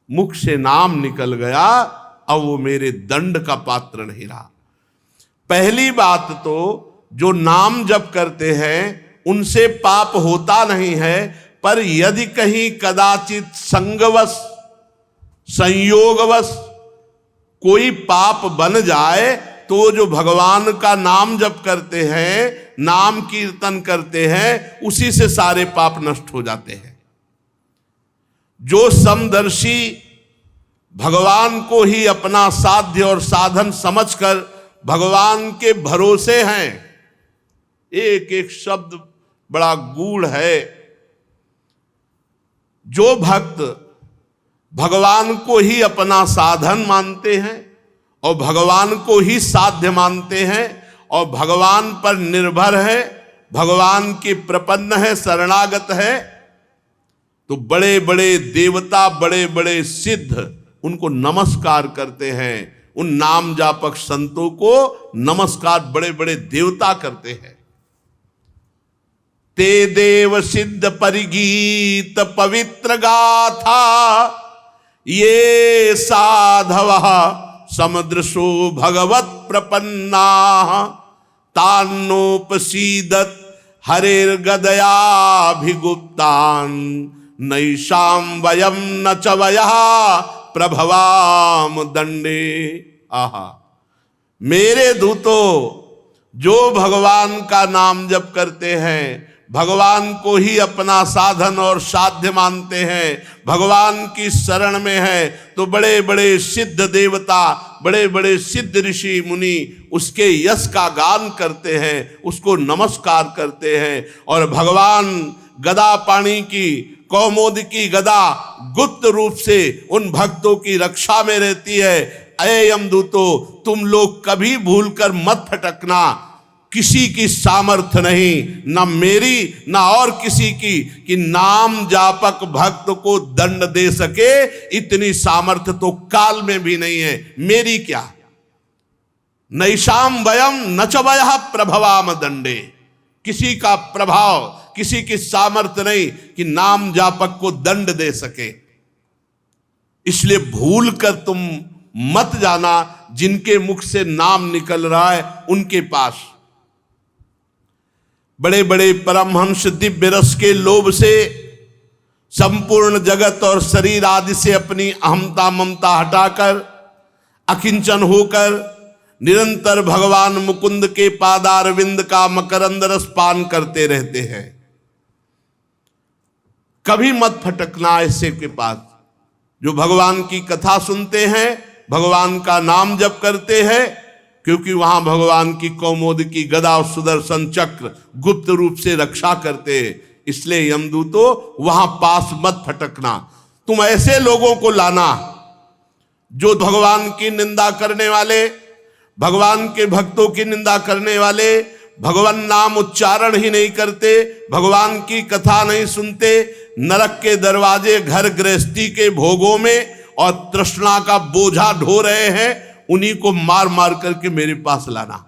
मुख से नाम निकल गया, अब वो मेरे दंड का पात्र नहीं रहा। पहली बात तो जो नाम जप करते हैं उनसे पाप होता नहीं है, पर यदि कहीं कदाचित संगवश संयोगवश कोई पाप बन जाए तो जो भगवान का नाम जप करते हैं, नाम कीर्तन करते हैं, उसी से सारे पाप नष्ट हो जाते हैं। जो समदर्शी भगवान को ही अपना साध्य और साधन समझकर भगवान के भरोसे हैं, एक एक शब्द बड़ा गूढ़ है। जो भक्त भगवान को ही अपना साधन मानते हैं और भगवान को ही साध्य मानते हैं और भगवान पर निर्भर है, भगवान के प्रपन्न है, शरणागत है, तो बड़े बड़े देवता, बड़े बड़े सिद्ध उनको नमस्कार करते हैं। उन नाम जापक संतों को नमस्कार बड़े बड़े देवता करते हैं। ते देव सिद्ध परिगीत पवित्र गाथा, ये साधव समदृशो भगवत प्रपन्ना, तान्नोपसीदत हरेर्गदयाभिगुप्तान्, नैषां वयं न च वयः प्रभवाम दंडे। आहा, मेरे दूतों, जो भगवान का नाम जप करते हैं, भगवान को ही अपना साधन और साध्य मानते हैं, भगवान की शरण में है, तो बड़े बड़े सिद्ध देवता, बड़े बड़े सिद्ध ऋषि मुनि उसके यश का गान करते हैं, उसको नमस्कार करते हैं। और भगवान गदा पाणी की, कौमोद की गदा गुप्त रूप से उन भक्तों की रक्षा में रहती है। अये यमदूतो, तुम लोग कभी भूलकर मत फटकना, किसी की सामर्थ्य नहीं, ना मेरी ना और किसी की, कि नाम जापक भक्त को दंड दे सके, इतनी सामर्थ्य तो काल में भी नहीं है। मेरी क्या, नैषाम वयम न च वयः प्रभवाम दंडे, किसी का प्रभाव, किसी की सामर्थ्य नहीं कि नाम जापक को दंड दे सके। इसलिए भूल कर तुम मत जाना जिनके मुख से नाम निकल रहा है उनके पास। बड़े बड़े परमहंस दिव्य रस के लोभ से संपूर्ण जगत और शरीर आदि से अपनी अहमता ममता हटाकर अकिंचन होकर निरंतर भगवान मुकुंद के पादारविंद का मकरंद रस पान करते रहते हैं। कभी मत फटकना ऐसे के पास जो भगवान की कथा सुनते हैं, भगवान का नाम जप करते हैं, क्योंकि वहां भगवान की कौमोद की गदा और सुदर्शन चक्र गुप्त रूप से रक्षा करते हैं। इसलिए यमदूतों, वहां पास मत फटकना। तुम ऐसे लोगों को लाना जो भगवान की निंदा करने वाले, भगवान के भक्तों की निंदा करने वाले, भगवान नाम उच्चारण ही नहीं करते, भगवान की कथा नहीं सुनते, नरक के दरवाजे घर गृहस्थी के भोगों में और तृष्णा का बोझा ढो रहे हैं, उन्हीं को मार मार करके मेरे पास लाना।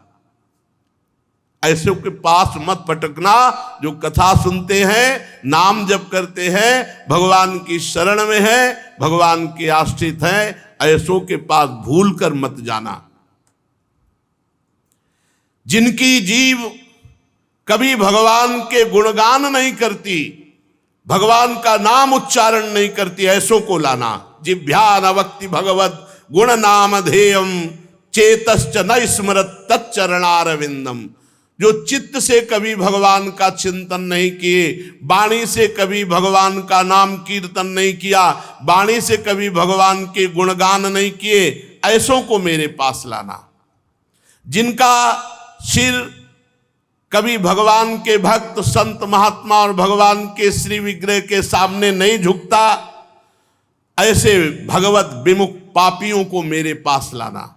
ऐसे के पास मत पटकना जो कथा सुनते हैं, नाम जप करते हैं, भगवान की शरण में है, भगवान के आश्रित हैं, ऐसों के पास भूल कर मत जाना। जिनकी जीव कभी भगवान के गुणगान नहीं करती, भगवान का नाम उच्चारण नहीं करती, ऐसों को लाना। जिभ्या न वक्ति भगवत गुण नाम ध्येयम, चेतश्च न स्मरत तच्चरणारविंदम। जो चित्त से कभी भगवान का चिंतन नहीं किए, वाणी से कभी भगवान का नाम कीर्तन नहीं किया, वाणी से कभी भगवान के गुणगान नहीं किए, ऐसों को मेरे पास लाना। जिनका सिर कभी भगवान के भक्त संत महात्मा और भगवान के श्री विग्रह के सामने नहीं झुकता, ऐसे भगवत विमुख पापियों को मेरे पास लाना।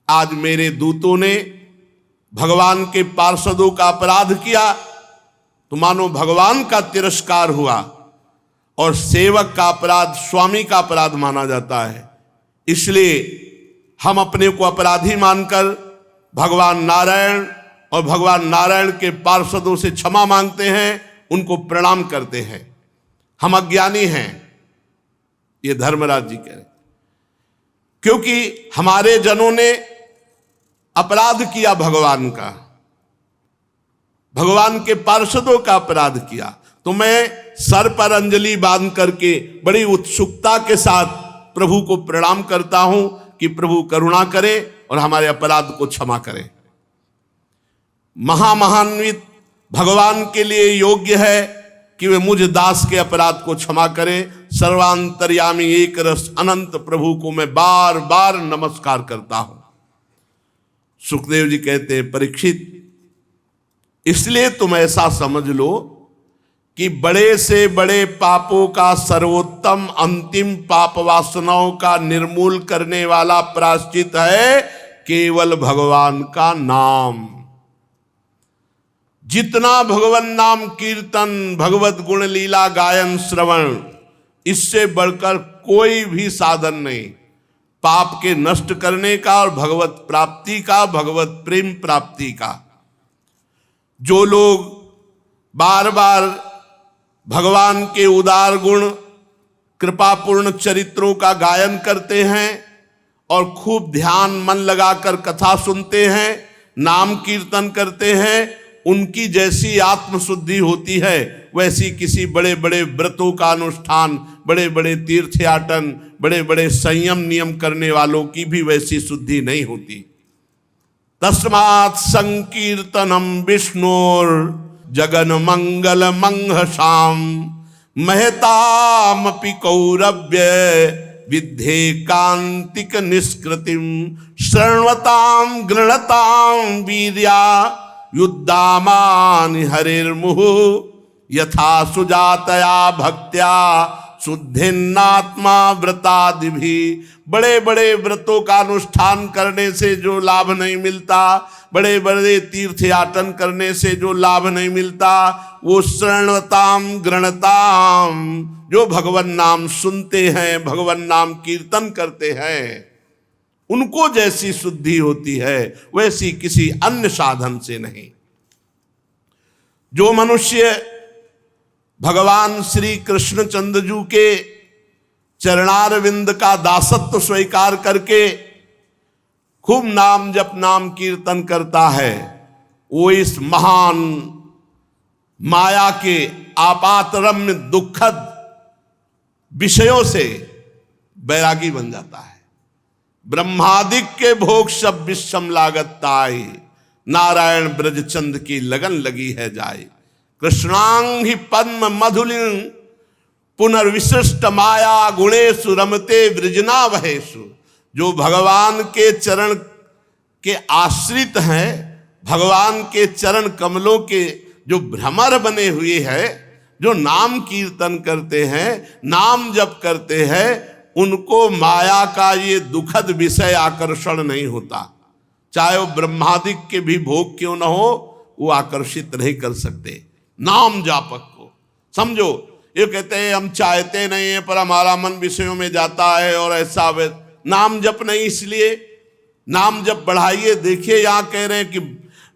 आज मेरे दूतों ने भगवान के पार्षदों का अपराध किया तो मानो भगवान का तिरस्कार हुआ, और सेवक का अपराध स्वामी का अपराध माना जाता है। इसलिए हम अपने को अपराधी मानकर भगवान नारायण और भगवान नारायण के पार्षदों से क्षमा मांगते हैं, उनको प्रणाम करते हैं, हम अज्ञानी हैं, ये धर्मराज जी कह रहे, क्योंकि हमारे जनों ने अपराध किया भगवान का, भगवान के पार्षदों का अपराध किया। तो मैं सर पर अंजलि बांध करके बड़ी उत्सुकता के साथ प्रभु को प्रणाम करता हूं कि प्रभु करुणा करे और हमारे अपराध को क्षमा करे। महामहान्वित भगवान के लिए योग्य है कि वे मुझ दास के अपराध को क्षमा करे। सर्वांतर्यामी एक रस अनंत प्रभु को मैं बार बार नमस्कार करता हूं। सुखदेव जी कहते हैं, परीक्षित, इसलिए तुम ऐसा समझ लो कि बड़े से बड़े पापों का सर्वोत्तम अंतिम पाप वासनाओं का निर्मूल करने वाला प्रायश्चित है केवल भगवान का नाम। जितना भगवान नाम कीर्तन, भगवत गुण लीला गायन श्रवण, इससे बढ़कर कोई भी साधन नहीं पाप के नष्ट करने का और भगवत प्राप्ति का, भगवत प्रेम प्राप्ति का। जो लोग बार बार भगवान के उदार गुण, कृपापूर्ण चरित्रों का गायन करते हैं और खूब ध्यान मन लगाकर कथा सुनते हैं, नाम कीर्तन करते हैं, उनकी जैसी आत्मशुद्धि होती है वैसी किसी बड़े बड़े व्रतों का अनुष्ठान, बड़े बड़े तीर्थयाटन, बड़े बड़े संयम नियम करने वालों की भी वैसी शुद्धि नहीं होती। तस्मात् संकीर्तनम विष्णुर जगन मंगल मंघसाम महतामपि कौरव्य विद्धे कांतिक निष्कृतिम शृण्वताम गृणताम वीर्या युद्धामान हरिर्मुहु यथा सुजातया भक्त्या शुद्धिन्नात्मा व्रतादि भी। बड़े बड़े व्रतों का अनुष्ठान करने से जो लाभ नहीं मिलता, बड़े बड़े तीर्थयाटन करने से जो लाभ नहीं मिलता, वो शरणवताम गृणताम, जो भगवान नाम सुनते हैं, भगवान नाम कीर्तन करते हैं, उनको जैसी शुद्धि होती है वैसी किसी अन्य साधन से नहीं। जो मनुष्य भगवान श्री कृष्णचंद्र जी के चरणारविंद का दासत्व स्वीकार करके खूब नाम जप नाम कीर्तन करता है, वो इस महान माया के आपातरम्य दुखद विषयों से बैरागी बन जाता है। ब्रह्मादिक के भोग सब विषम लागत ताई, नारायण ब्रजचंद की लगन लगी है जाए। कृष्णांग ही पद्म मधुलिन पुनर्विशिष्ट माया गुणेशु रमते वृजना वहेशु। जो भगवान के चरण के आश्रित हैं, भगवान के चरण कमलों के जो भ्रमर बने हुए हैं, जो नाम कीर्तन करते हैं, नाम जप करते हैं, उनको माया का ये दुखद विषय आकर्षण नहीं होता। चाहे वो ब्रह्मादिक के भी भोग क्यों न हो, वो आकर्षित नहीं कर सकते नाम जापक को। समझो, ये कहते हैं हम चाहते नहीं है पर हमारा मन विषयों में जाता है और ऐसा नाम जप नहीं, इसलिए नाम जप बढ़ाइए। देखिए यहाँ कह रहे हैं कि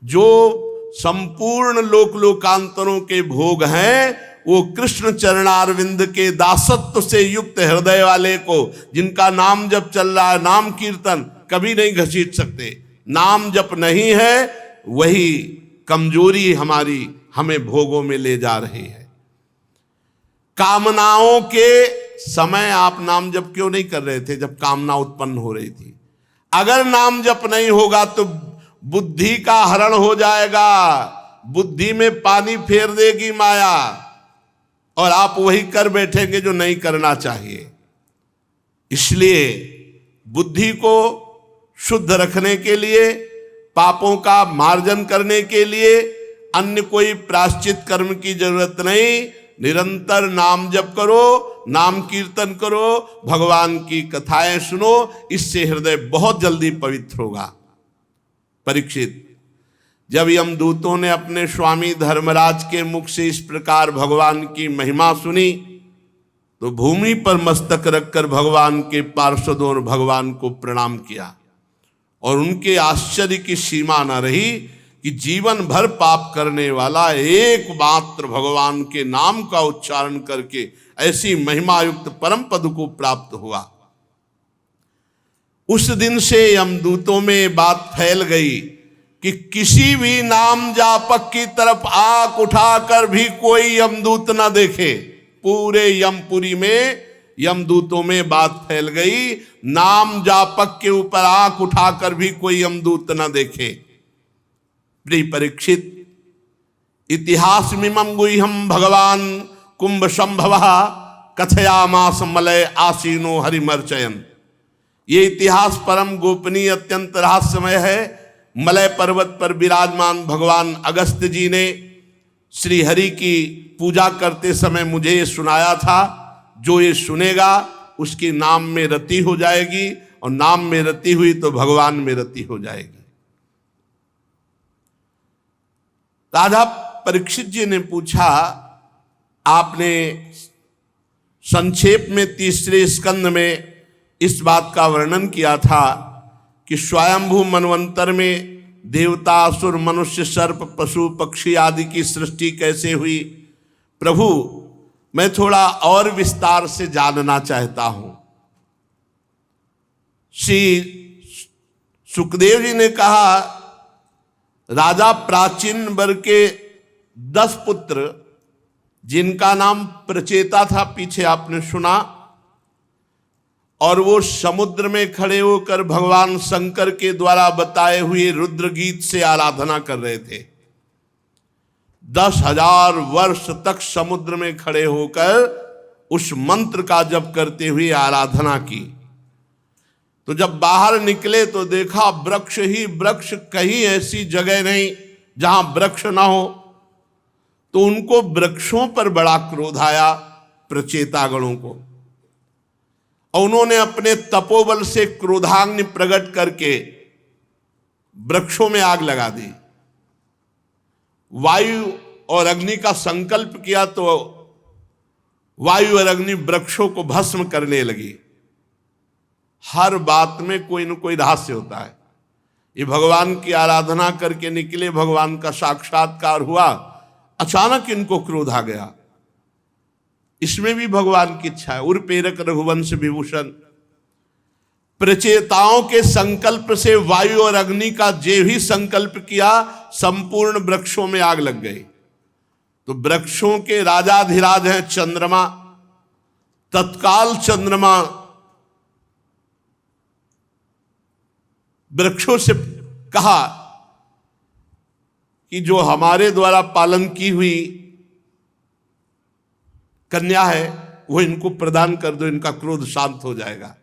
जो संपूर्ण लोक लोकांतरों के भोग हैं वो कृष्ण चरणारविंद के दासत्व से युक्त हृदय वाले को, जिनका नाम जप चल रहा है, नाम कीर्तन, कभी नहीं घसीट सकते। नाम जप नहीं है, वही कमजोरी हमारी हमें भोगों में ले जा रही है। कामनाओं के समय आप नाम जप क्यों नहीं कर रहे थे जब कामना उत्पन्न हो रही थी? अगर नाम जप नहीं होगा तो बुद्धि का हरण हो जाएगा, बुद्धि में पानी फेर देगी माया और आप वही कर बैठेंगे जो नहीं करना चाहिए। इसलिए बुद्धि को शुद्ध रखने के लिए, पापों का मार्जन करने के लिए अन्य कोई प्रायश्चित कर्म की जरूरत नहीं। निरंतर नाम जप करो, नाम कीर्तन करो, भगवान की कथाएं सुनो, इससे हृदय बहुत जल्दी पवित्र होगा। परीक्षित, जब यमदूतों ने अपने स्वामी धर्मराज के मुख से इस प्रकार भगवान की महिमा सुनी तो भूमि पर मस्तक रखकर भगवान के पार्षदों और भगवान को प्रणाम किया और उनके आश्चर्य की सीमा न रही कि जीवन भर पाप करने वाला एकमात्र भगवान के नाम का उच्चारण करके ऐसी महिमायुक्त परम पद को प्राप्त हुआ। उस दिन से यमदूतों में बात फैल गई कि किसी भी नाम जापक की तरफ आंख उठाकर भी कोई यमदूत ना देखे। पूरे यमपुरी में यमदूतों में बात फैल गई, नाम जापक के ऊपर आंख उठाकर भी कोई यमदूत ना देखे। प्रिय परीक्षित, इतिहास मिमं गुह्यं भगवान कुंभ संभव कथयामास मलय आसीनो हरिमर्चयन। ये इतिहास परम गोपनीय अत्यंत रहस्यमय है। मलय पर्वत पर विराजमान भगवान अगस्त जी ने श्री हरि की पूजा करते समय मुझे ये सुनाया था, जो ये सुनेगा उसकी नाम में रति हो जाएगी, और नाम में रति हुई तो भगवान में रति हो जाएगी। राजा परीक्षित जी ने पूछा, आपने संक्षेप में तीसरे स्कंद में इस बात का वर्णन किया था कि स्वयंभू मनवंतर में देवता असुर मनुष्य सर्प पशु पक्षी आदि की सृष्टि कैसे हुई। प्रभु, मैं थोड़ा और विस्तार से जानना चाहता हूं। श्री सुखदेव जी ने कहा, राजा प्राचीन वर्ग के 10 पुत्र, जिनका नाम प्रचेता था, पीछे आपने सुना, और वो समुद्र में खड़े होकर भगवान शंकर के द्वारा बताए हुए रुद्र गीत से आराधना कर रहे थे। 10,000 वर्ष तक समुद्र में खड़े होकर उस मंत्र का जप करते हुए आराधना की। तो जब बाहर निकले तो देखा वृक्ष ही वृक्ष, कहीं ऐसी जगह नहीं जहां वृक्ष ना हो। तो उनको वृक्षों पर बड़ा क्रोध आया, प्रचेतागणों को, और उन्होंने अपने तपोबल से क्रोधाग्नि प्रकट करके वृक्षों में आग लगा दी। वायु और अग्नि का संकल्प किया तो वायु और अग्नि वृक्षों को भस्म करने लगी। हर बात में कोई न कोई रहस्य होता है। ये भगवान की आराधना करके निकले, भगवान का साक्षात्कार हुआ, अचानक इनको क्रोध आ गया। इसमें भी भगवान की इच्छा है। उर्पेरक रघुवंश विभूषण, प्रचेताओं के संकल्प से वायु और अग्नि का जे भी संकल्प किया, संपूर्ण वृक्षों में आग लग गई। तो वृक्षों के राजाधिराज हैं चंद्रमा। तत्काल चंद्रमा वृक्षों से कहा कि जो हमारे द्वारा पालन की हुई कन्या है वो इनको प्रदान कर दो, इनका क्रोध शांत हो जाएगा।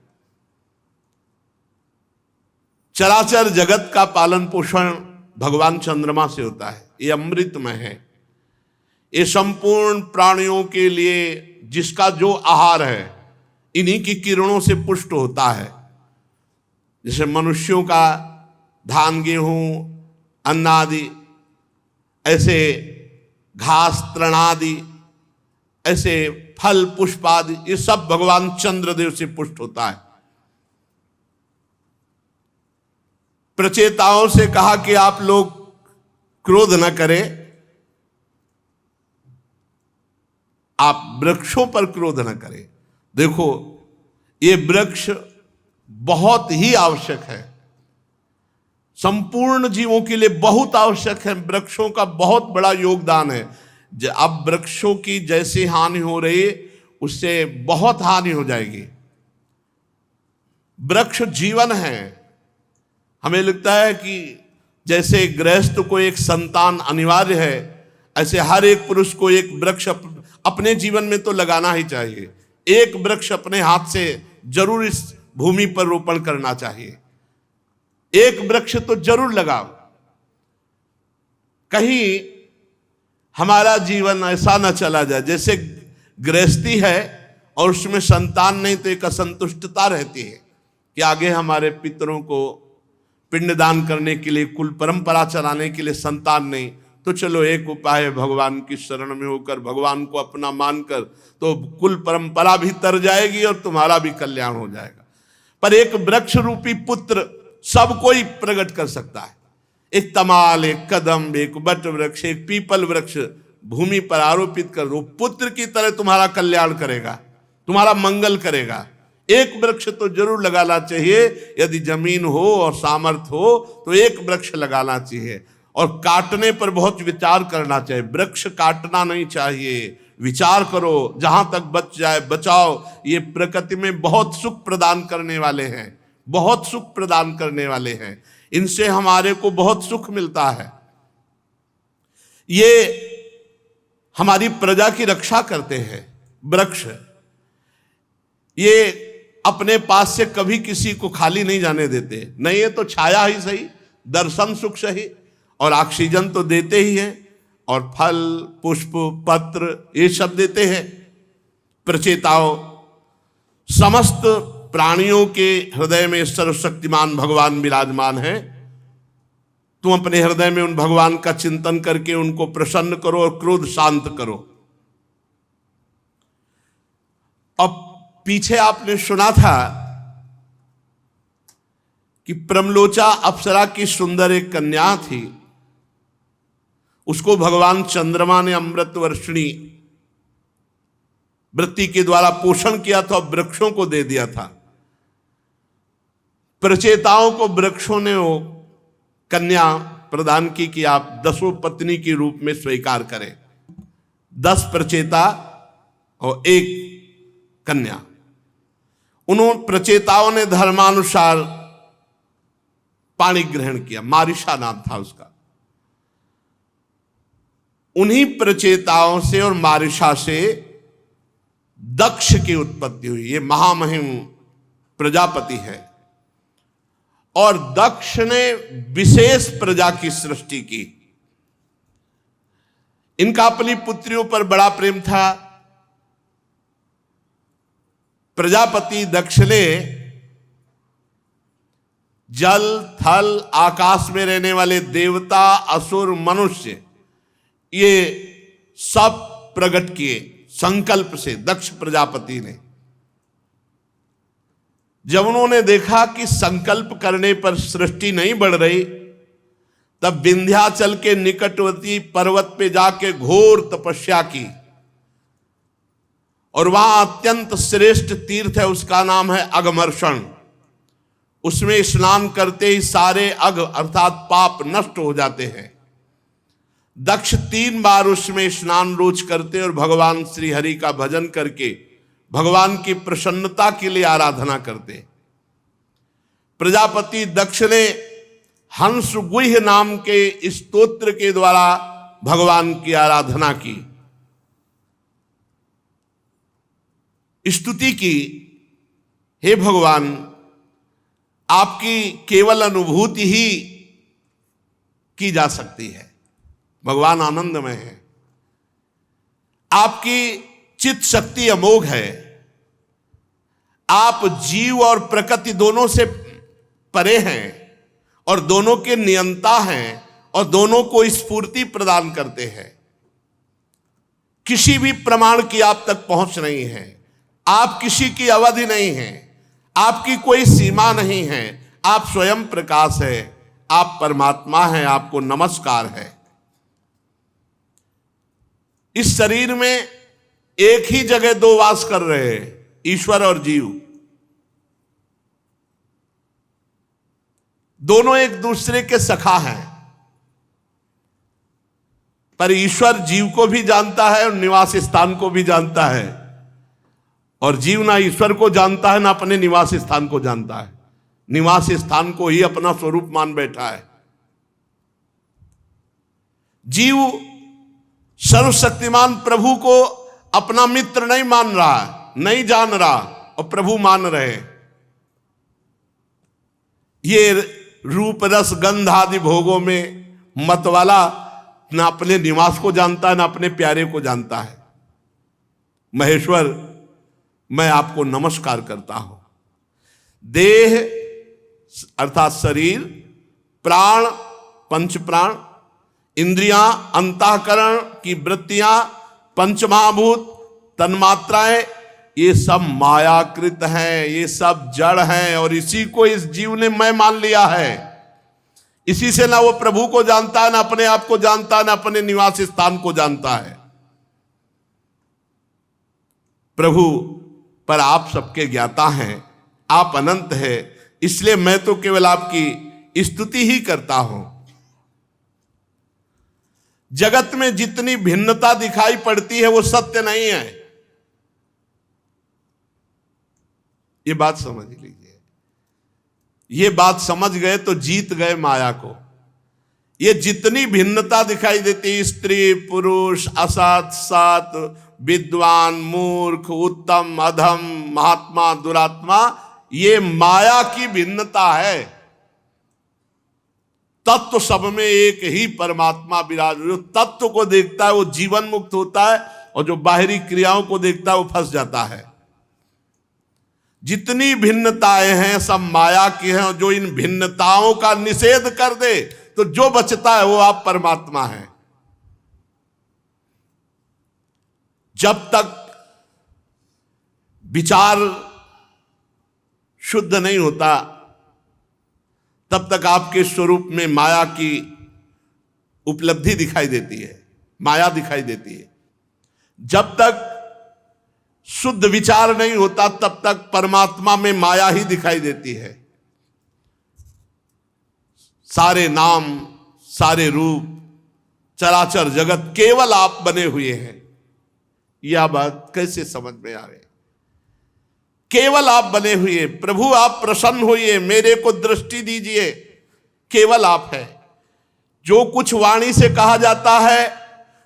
चराचर जगत का पालन पोषण भगवान चंद्रमा से होता है। ये अमृतमय है। ये संपूर्ण प्राणियों के लिए जिसका जो आहार है इन्हीं की किरणों से पुष्ट होता है। जैसे मनुष्यों का धान गेहूं अन्न आदि, ऐसे घास तृणादि, ऐसे फल पुष्प आदि, ये सब भगवान चंद्रदेव से पुष्ट होता है। प्रचेताओं से कहा कि आप लोग क्रोध न करें, आप वृक्षों पर क्रोध न करें। देखो, ये वृक्ष बहुत ही आवश्यक है, संपूर्ण जीवों के लिए बहुत आवश्यक है। वृक्षों का बहुत बड़ा योगदान है। अब वृक्षों की जैसी हानि हो रही है उससे बहुत हानि हो जाएगी। वृक्ष जीवन है। हमें लगता है कि जैसे गृहस्थ को एक संतान अनिवार्य है, ऐसे हर एक पुरुष को एक वृक्ष अपने जीवन में तो लगाना ही चाहिए। एक वृक्ष अपने हाथ से जरूर इस भूमि पर रोपण करना चाहिए। एक वृक्ष तो जरूर लगाओ। कहीं हमारा जीवन ऐसा न चला जाए जैसे गृहस्थी है और उसमें संतान नहीं तो एक असंतुष्टता रहती है कि आगे हमारे पितरों को पिंडदान करने के लिए, कुल परंपरा चलाने के लिए संतान नहीं। तो चलो एक उपाय है, भगवान की शरण में होकर भगवान को अपना मानकर तो कुल परंपरा भी तर जाएगी और तुम्हारा भी कल्याण हो जाएगा। पर एक वृक्ष रूपी पुत्र सब कोई प्रकट कर सकता है। एक तमाल, एक कदम, एक बट वृक्ष, एक पीपल वृक्ष भूमि पर आरोपित कर दो, पुत्र की तरह तुम्हारा कल्याण करेगा, तुम्हारा मंगल करेगा। एक वृक्ष तो जरूर लगाना चाहिए, यदि जमीन हो और सामर्थ हो तो एक वृक्ष लगाना चाहिए। और काटने पर बहुत विचार करना चाहिए, वृक्ष काटना नहीं चाहिए, विचार करो, जहां तक बच जाए बचाओ। ये प्रकृति में बहुत सुख प्रदान करने वाले हैं, बहुत सुख प्रदान करने वाले हैं, इनसे हमारे को बहुत सुख मिलता है। ये हमारी प्रजा की रक्षा करते हैं वृक्ष। ये अपने पास से कभी किसी को खाली नहीं जाने देते, नहीं ये तो छाया ही सही, दर्शन सुख सही, और ऑक्सीजन तो देते ही हैं, और फल पुष्प पत्र ये सब देते हैं। प्रचेताओं, समस्त प्राणियों के हृदय में सर्वशक्तिमान भगवान विराजमान है। तुम अपने हृदय में उन भगवान का चिंतन करके उनको प्रसन्न करो और क्रोध शांत करो। अब पीछे आपने सुना था कि प्रमलोचा अप्सरा की सुंदर एक कन्या थी, उसको भगवान चंद्रमा ने अमृत वर्षिणी वृत्ति के द्वारा पोषण किया था और वृक्षों को दे दिया था। प्रचेताओं को वृक्षों ने वो कन्या प्रदान की कि आप 10 पत्नी के रूप में स्वीकार करें। 10 प्रचेता और 1 कन्या। उन्होंने प्रचेताओं ने धर्मानुसार पाणी ग्रहण किया, मारिशा नाम था उसका। उन्हीं प्रचेताओं से और मारिशा से दक्ष की उत्पत्ति हुई। ये महामहिम प्रजापति है, और दक्ष ने विशेष प्रजा की सृष्टि की। इनका अपनी पुत्रियों पर बड़ा प्रेम था। प्रजापति दक्ष ने जल थल आकाश में रहने वाले देवता असुर मनुष्य ये सब प्रकट किए संकल्प से। दक्ष प्रजापति ने जब उन्होंने देखा कि संकल्प करने पर सृष्टि नहीं बढ़ रही, तब विंध्याचल के निकटवर्ती पर्वत पे जाके घोर तपस्या की, और वहां अत्यंत श्रेष्ठ तीर्थ है, उसका नाम है अघमर्षण। उसमें स्नान करते ही सारे अघ अर्थात पाप नष्ट हो जाते हैं। दक्ष 3 बार उसमें स्नान रोज करते और भगवान श्री हरि का भजन करके भगवान की प्रसन्नता के लिए आराधना करते। प्रजापति दक्ष ने हंस गुह्य नाम के स्तोत्र के द्वारा भगवान की आराधना की, स्तुति की, हे भगवान आपकी केवल अनुभूति ही की जा सकती है। भगवान आनंदमय है, आपकी चित्त शक्ति अमोघ है, आप जीव और प्रकृति दोनों से परे हैं और दोनों के नियंता हैं और दोनों को स्फूर्ति प्रदान करते हैं। किसी भी प्रमाण की आप तक पहुंच नहीं है, आप किसी की अवधि नहीं है, आपकी कोई सीमा नहीं है, आप स्वयं प्रकाश है, आप परमात्मा हैं, आपको नमस्कार है। इस शरीर में एक ही जगह 2 वास कर रहे हैं, ईश्वर और जीव। दोनों एक दूसरे के सखा हैं, पर ईश्वर जीव को भी जानता है और निवास स्थान को भी जानता है, और जीव ना ईश्वर को जानता है ना अपने निवास स्थान को जानता है। निवास स्थान को ही अपना स्वरूप मान बैठा है। जीव सर्वशक्तिमान प्रभु को अपना मित्र नहीं मान रहा, नहीं जान रहा, और प्रभु मान रहे। ये रूप रस गंध आदि भोगों में मतवाला ना अपने निवास को जानता है ना अपने प्यारे को जानता है। महेश्वर, मैं आपको नमस्कार करता हूं। देह अर्थात शरीर, प्राण, पंच प्राण, इंद्रियां, अंतःकरण की वृत्तियां, पंचमहाभूत, तन्मात्राएं, ये सब मायाकृत हैं, ये सब जड़ हैं, और इसी को इस जीव ने मैं मान लिया है। इसी से ना वो प्रभु को जानता है, ना अपने आप को जानता है, ना अपने निवास स्थान को जानता है। प्रभु पर आप सबके ज्ञाता हैं, आप अनंत है, इसलिए मैं तो केवल आपकी स्तुति ही करता हूं। जगत में जितनी भिन्नता दिखाई पड़ती है वो सत्य नहीं है, ये बात समझ लीजिए। ये बात समझ गए तो जीत गए माया को। ये जितनी भिन्नता दिखाई देती, स्त्री पुरुष, असत सत, विद्वान मूर्ख, उत्तम अधम, महात्मा दुरात्मा, ये माया की भिन्नता है। तत्व सब में एक ही परमात्मा विराज। जो तत्व को देखता है वो जीवन मुक्त होता है, और जो बाहरी क्रियाओं को देखता है वो फंस जाता है। जितनी भिन्नताएं हैं सब माया की हैं, और जो इन भिन्नताओं का निषेध कर दे तो जो बचता है वो आप परमात्मा हैं। जब तक विचार शुद्ध नहीं होता तब तक आपके स्वरूप में माया की उपलब्धि दिखाई देती है, माया दिखाई देती है। जब तक शुद्ध विचार नहीं होता तब तक परमात्मा में माया ही दिखाई देती है। सारे नाम, सारे रूप, चराचर जगत केवल आप बने हुए हैं। यह बात कैसे समझ में आवे? केवल आप बने हुए। प्रभु आप प्रसन्न होइए, मेरे को दृष्टि दीजिए, केवल आप है। जो कुछ वाणी से कहा जाता है,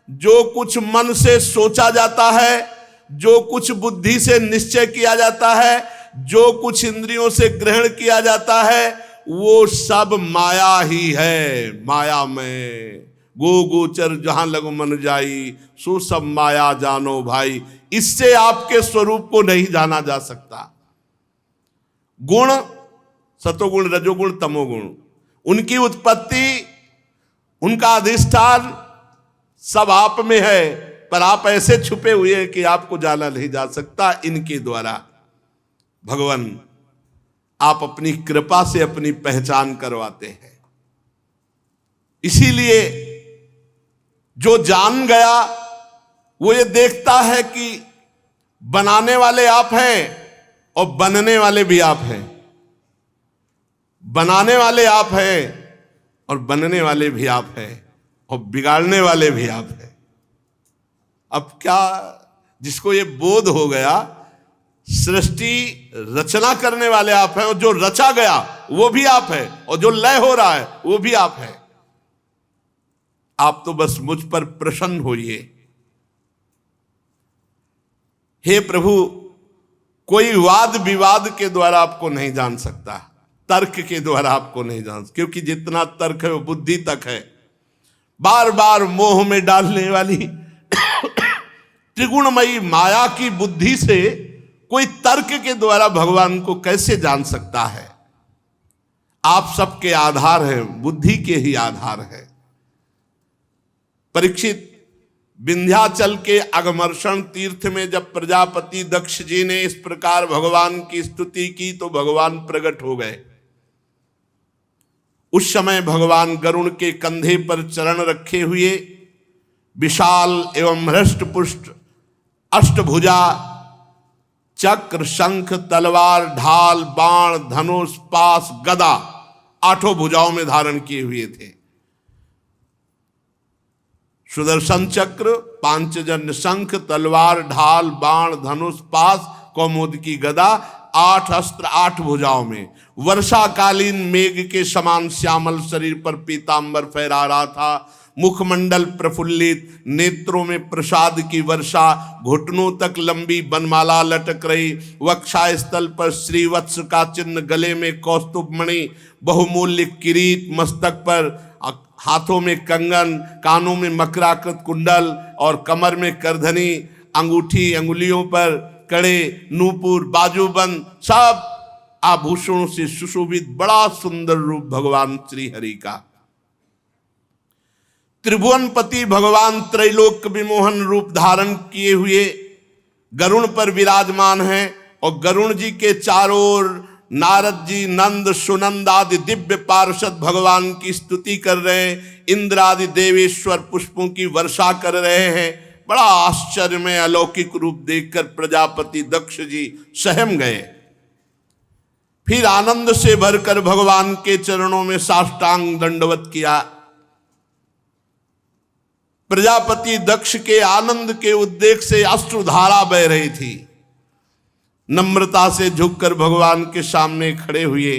जो कुछ मन से सोचा जाता है, जो कुछ बुद्धि से निश्चय किया जाता है, जो कुछ इंद्रियों से ग्रहण किया जाता है, वो सब माया ही है। माया में गो गोचर जहां लगो मन जाई, सो सब माया जानो भाई। इससे आपके स्वरूप को नहीं जाना जा सकता। गुण, सतोगुण, रजोगुण, तमोगुण, उनकी उत्पत्ति, उनका अधिष्ठान सब आप में है, पर आप ऐसे छुपे हुए हैं कि आपको जाना नहीं जा सकता। इनके द्वारा भगवान आप अपनी कृपा से अपनी पहचान करवाते हैं। इसीलिए जो जान गया वो ये देखता है कि बनाने वाले आप हैं और बनने वाले भी आप हैं। बनाने वाले आप हैं और बनने वाले भी आप हैं, और बिगाड़ने वाले भी आप हैं। अब क्या, जिसको ये बोध हो गया सृष्टि रचना करने वाले आप हैं, और जो रचा गया वो भी आप है, और जो लय हो रहा है वो भी आप है। आप तो बस मुझ पर प्रसन्न होइए। हे प्रभु, कोई वाद विवाद के द्वारा आपको नहीं जान सकता, तर्क के द्वारा आपको नहीं जान सकता, क्योंकि जितना तर्क है वो बुद्धि तक है। बार बार मोह में डालने वाली त्रिगुणमयी माया की बुद्धि से कोई तर्क के द्वारा भगवान को कैसे जान सकता है? आप सबके आधार हैं, बुद्धि के ही आधार है। परीक्षित, विंध्याचल के अगमर्षण तीर्थ में जब प्रजापति दक्ष जी ने इस प्रकार भगवान की स्तुति की तो भगवान प्रकट हो गए। उस समय भगवान गरुण के कंधे पर चरण रखे हुए, विशाल एवं हृष्ट पुष्ट अष्टभुजा, चक्र, शंख, तलवार, ढाल, बाण, धनुष, पास, गदा, आठों भुजाओं में धारण किए हुए थे। सुदर्शन चक्र, पांचजन्य शंख, तलवार, ढाल, बाण, धनुष, पास, कौमुद की गदा, 8 अस्त्र 8 भुजाओं में। वर्षाकालीन मेघ के समान श्यामल शरीर पर पीतांबर फहरा रहा था। मुखमंडल प्रफुल्लित, नेत्रों में प्रसाद की वर्षा, घुटनों तक लंबी बनमाला लटक रही, वक्षा स्थल पर श्रीवत्स का चिन्ह, गले में कौस्तुभ मणि, बहुमूल्य किरीट, मस्तक पर, हाथों में कंगन, कानों में मकराकृत कुंडल और कमर में करधनी, अंगूठी, अंगुलियों पर कड़े, नूपुर, बाजूबंद, सब आभूषणों से सुशोभित बड़ा सुंदर रूप भगवान श्री हरि का। त्रिभुवनपति भगवान त्रैलोक विमोहन रूप धारण किए हुए गरुण पर विराजमान हैं, और गरुण जी के चारों ओर नारद जी, नंद, सुनंद आदि दिव्य पार्षद भगवान की स्तुति कर रहे हैं। इंद्र आदि देवेश्वर पुष्पों की वर्षा कर रहे हैं। बड़ा आश्चर्य में अलौकिक रूप देखकर प्रजापति दक्ष जी सहम गए। फिर आनंद से भरकर भगवान के चरणों में साष्टांग दंडवत किया। प्रजापति दक्ष के आनंद के उद्रेक से अश्रुधारा बह रही थी। नम्रता से झुककर भगवान के सामने खड़े हुए।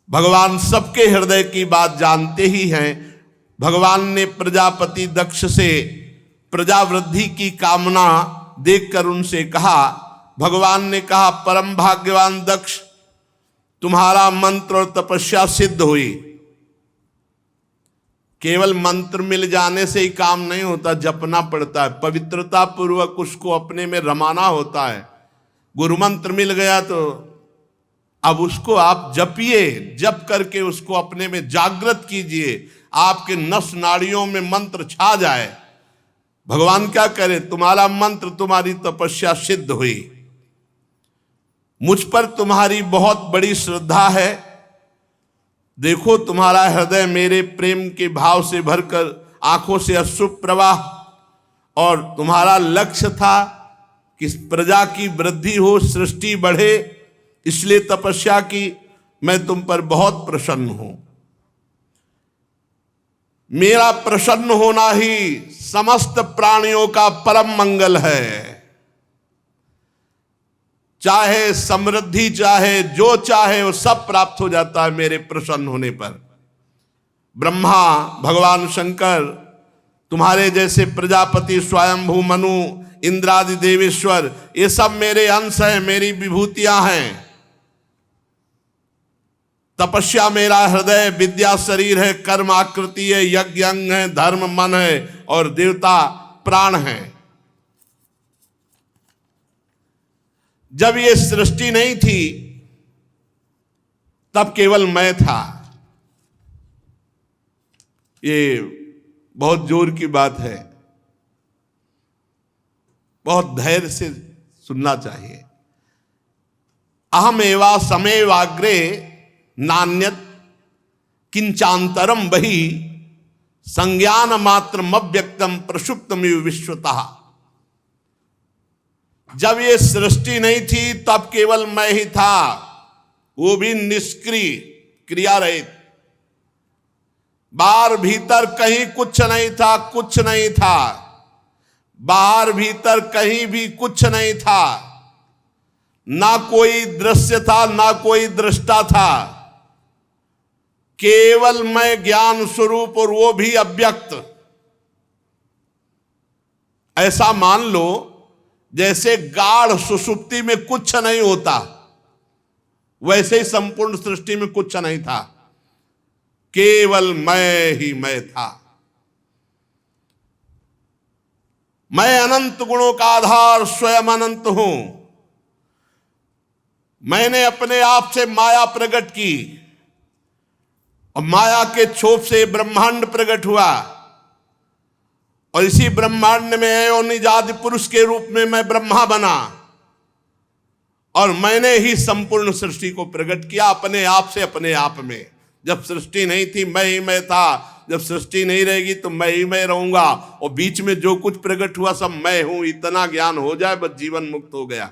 भगवान सबके हृदय की बात जानते ही हैं। भगवान ने प्रजापति दक्ष से प्रजावृद्धि की कामना देखकर उनसे कहा, भगवान ने कहा, परम भाग्यवान दक्ष, तुम्हारा मंत्र और तपस्या सिद्ध हुई। केवल मंत्र मिल जाने से ही काम नहीं होता, जपना पड़ता है, पवित्रता पूर्वक उसको अपने में रमाना होता है। गुरु मंत्र मिल गया तो अब उसको आप जपिए, जप करके उसको अपने में जागृत कीजिए, आपके नस नाड़ियों में मंत्र छा जाए। भगवान क्या करे, तुम्हारा मंत्र, तुम्हारी तपस्या सिद्ध हुई। मुझ पर तुम्हारी बहुत बड़ी श्रद्धा है। देखो तुम्हारा हृदय मेरे प्रेम के भाव से भरकर आंखों से अश्रु प्रवाह, और तुम्हारा लक्ष्य था कि प्रजा की वृद्धि हो, सृष्टि बढ़े, इसलिए तपस्या की। मैं तुम पर बहुत प्रसन्न हूं। मेरा प्रसन्न होना ही समस्त प्राणियों का परम मंगल है। चाहे समृद्धि, चाहे जो चाहे, वो सब प्राप्त हो जाता है मेरे प्रसन्न होने पर। ब्रह्मा, भगवान शंकर, तुम्हारे जैसे प्रजापति, स्वयंभू, मनु, इंद्रादि देवेश्वर, ये सब मेरे अंश हैं, मेरी विभूतियां हैं। तपस्या मेरा हृदय, विद्या शरीर है, कर्म आकृति है, यज्ञ अंग है, धर्म मन है, और देवता प्राण है। जब ये सृष्टि नहीं थी तब केवल मैं था। ये बहुत जोर की बात है, बहुत धैर्य से सुनना चाहिए। अहम एवा समेवाग्रे नान्यत किंचांतरम बहि संज्ञान मात्रम अव्यक्तम प्रसुप्तमिव विश्वतः। जब ये सृष्टि नहीं थी तब केवल मैं ही था, वो भी निष्क्रिय, क्रिया रहित। बाहर भीतर कहीं कुछ नहीं था, कुछ नहीं था। बाहर भीतर कहीं भी कुछ नहीं था। ना कोई दृश्य था, ना कोई दृष्टा था। केवल मैं ज्ञान स्वरूप, और वो भी अव्यक्त। ऐसा मान लो जैसे गाढ़ सुषुप्ति में कुछ नहीं होता, वैसे ही संपूर्ण सृष्टि में कुछ नहीं था, केवल मैं ही मैं था। मैं अनंत गुणों का आधार स्वयं अनंत हूं। मैंने अपने आप से माया प्रकट की, और माया के क्षोभ से ब्रह्मांड प्रकट हुआ, और इसी ब्रह्मांड में योनिजादि पुरुष के रूप में मैं ब्रह्मा बना, और मैंने ही संपूर्ण सृष्टि को प्रकट किया अपने आप से, अपने आप में। जब सृष्टि नहीं थी मैं ही मैं था, जब सृष्टि नहीं रहेगी तो मैं ही मैं रहूंगा, और बीच में जो कुछ प्रकट हुआ सब मैं हूं। इतना ज्ञान हो जाए बस जीवन मुक्त हो गया।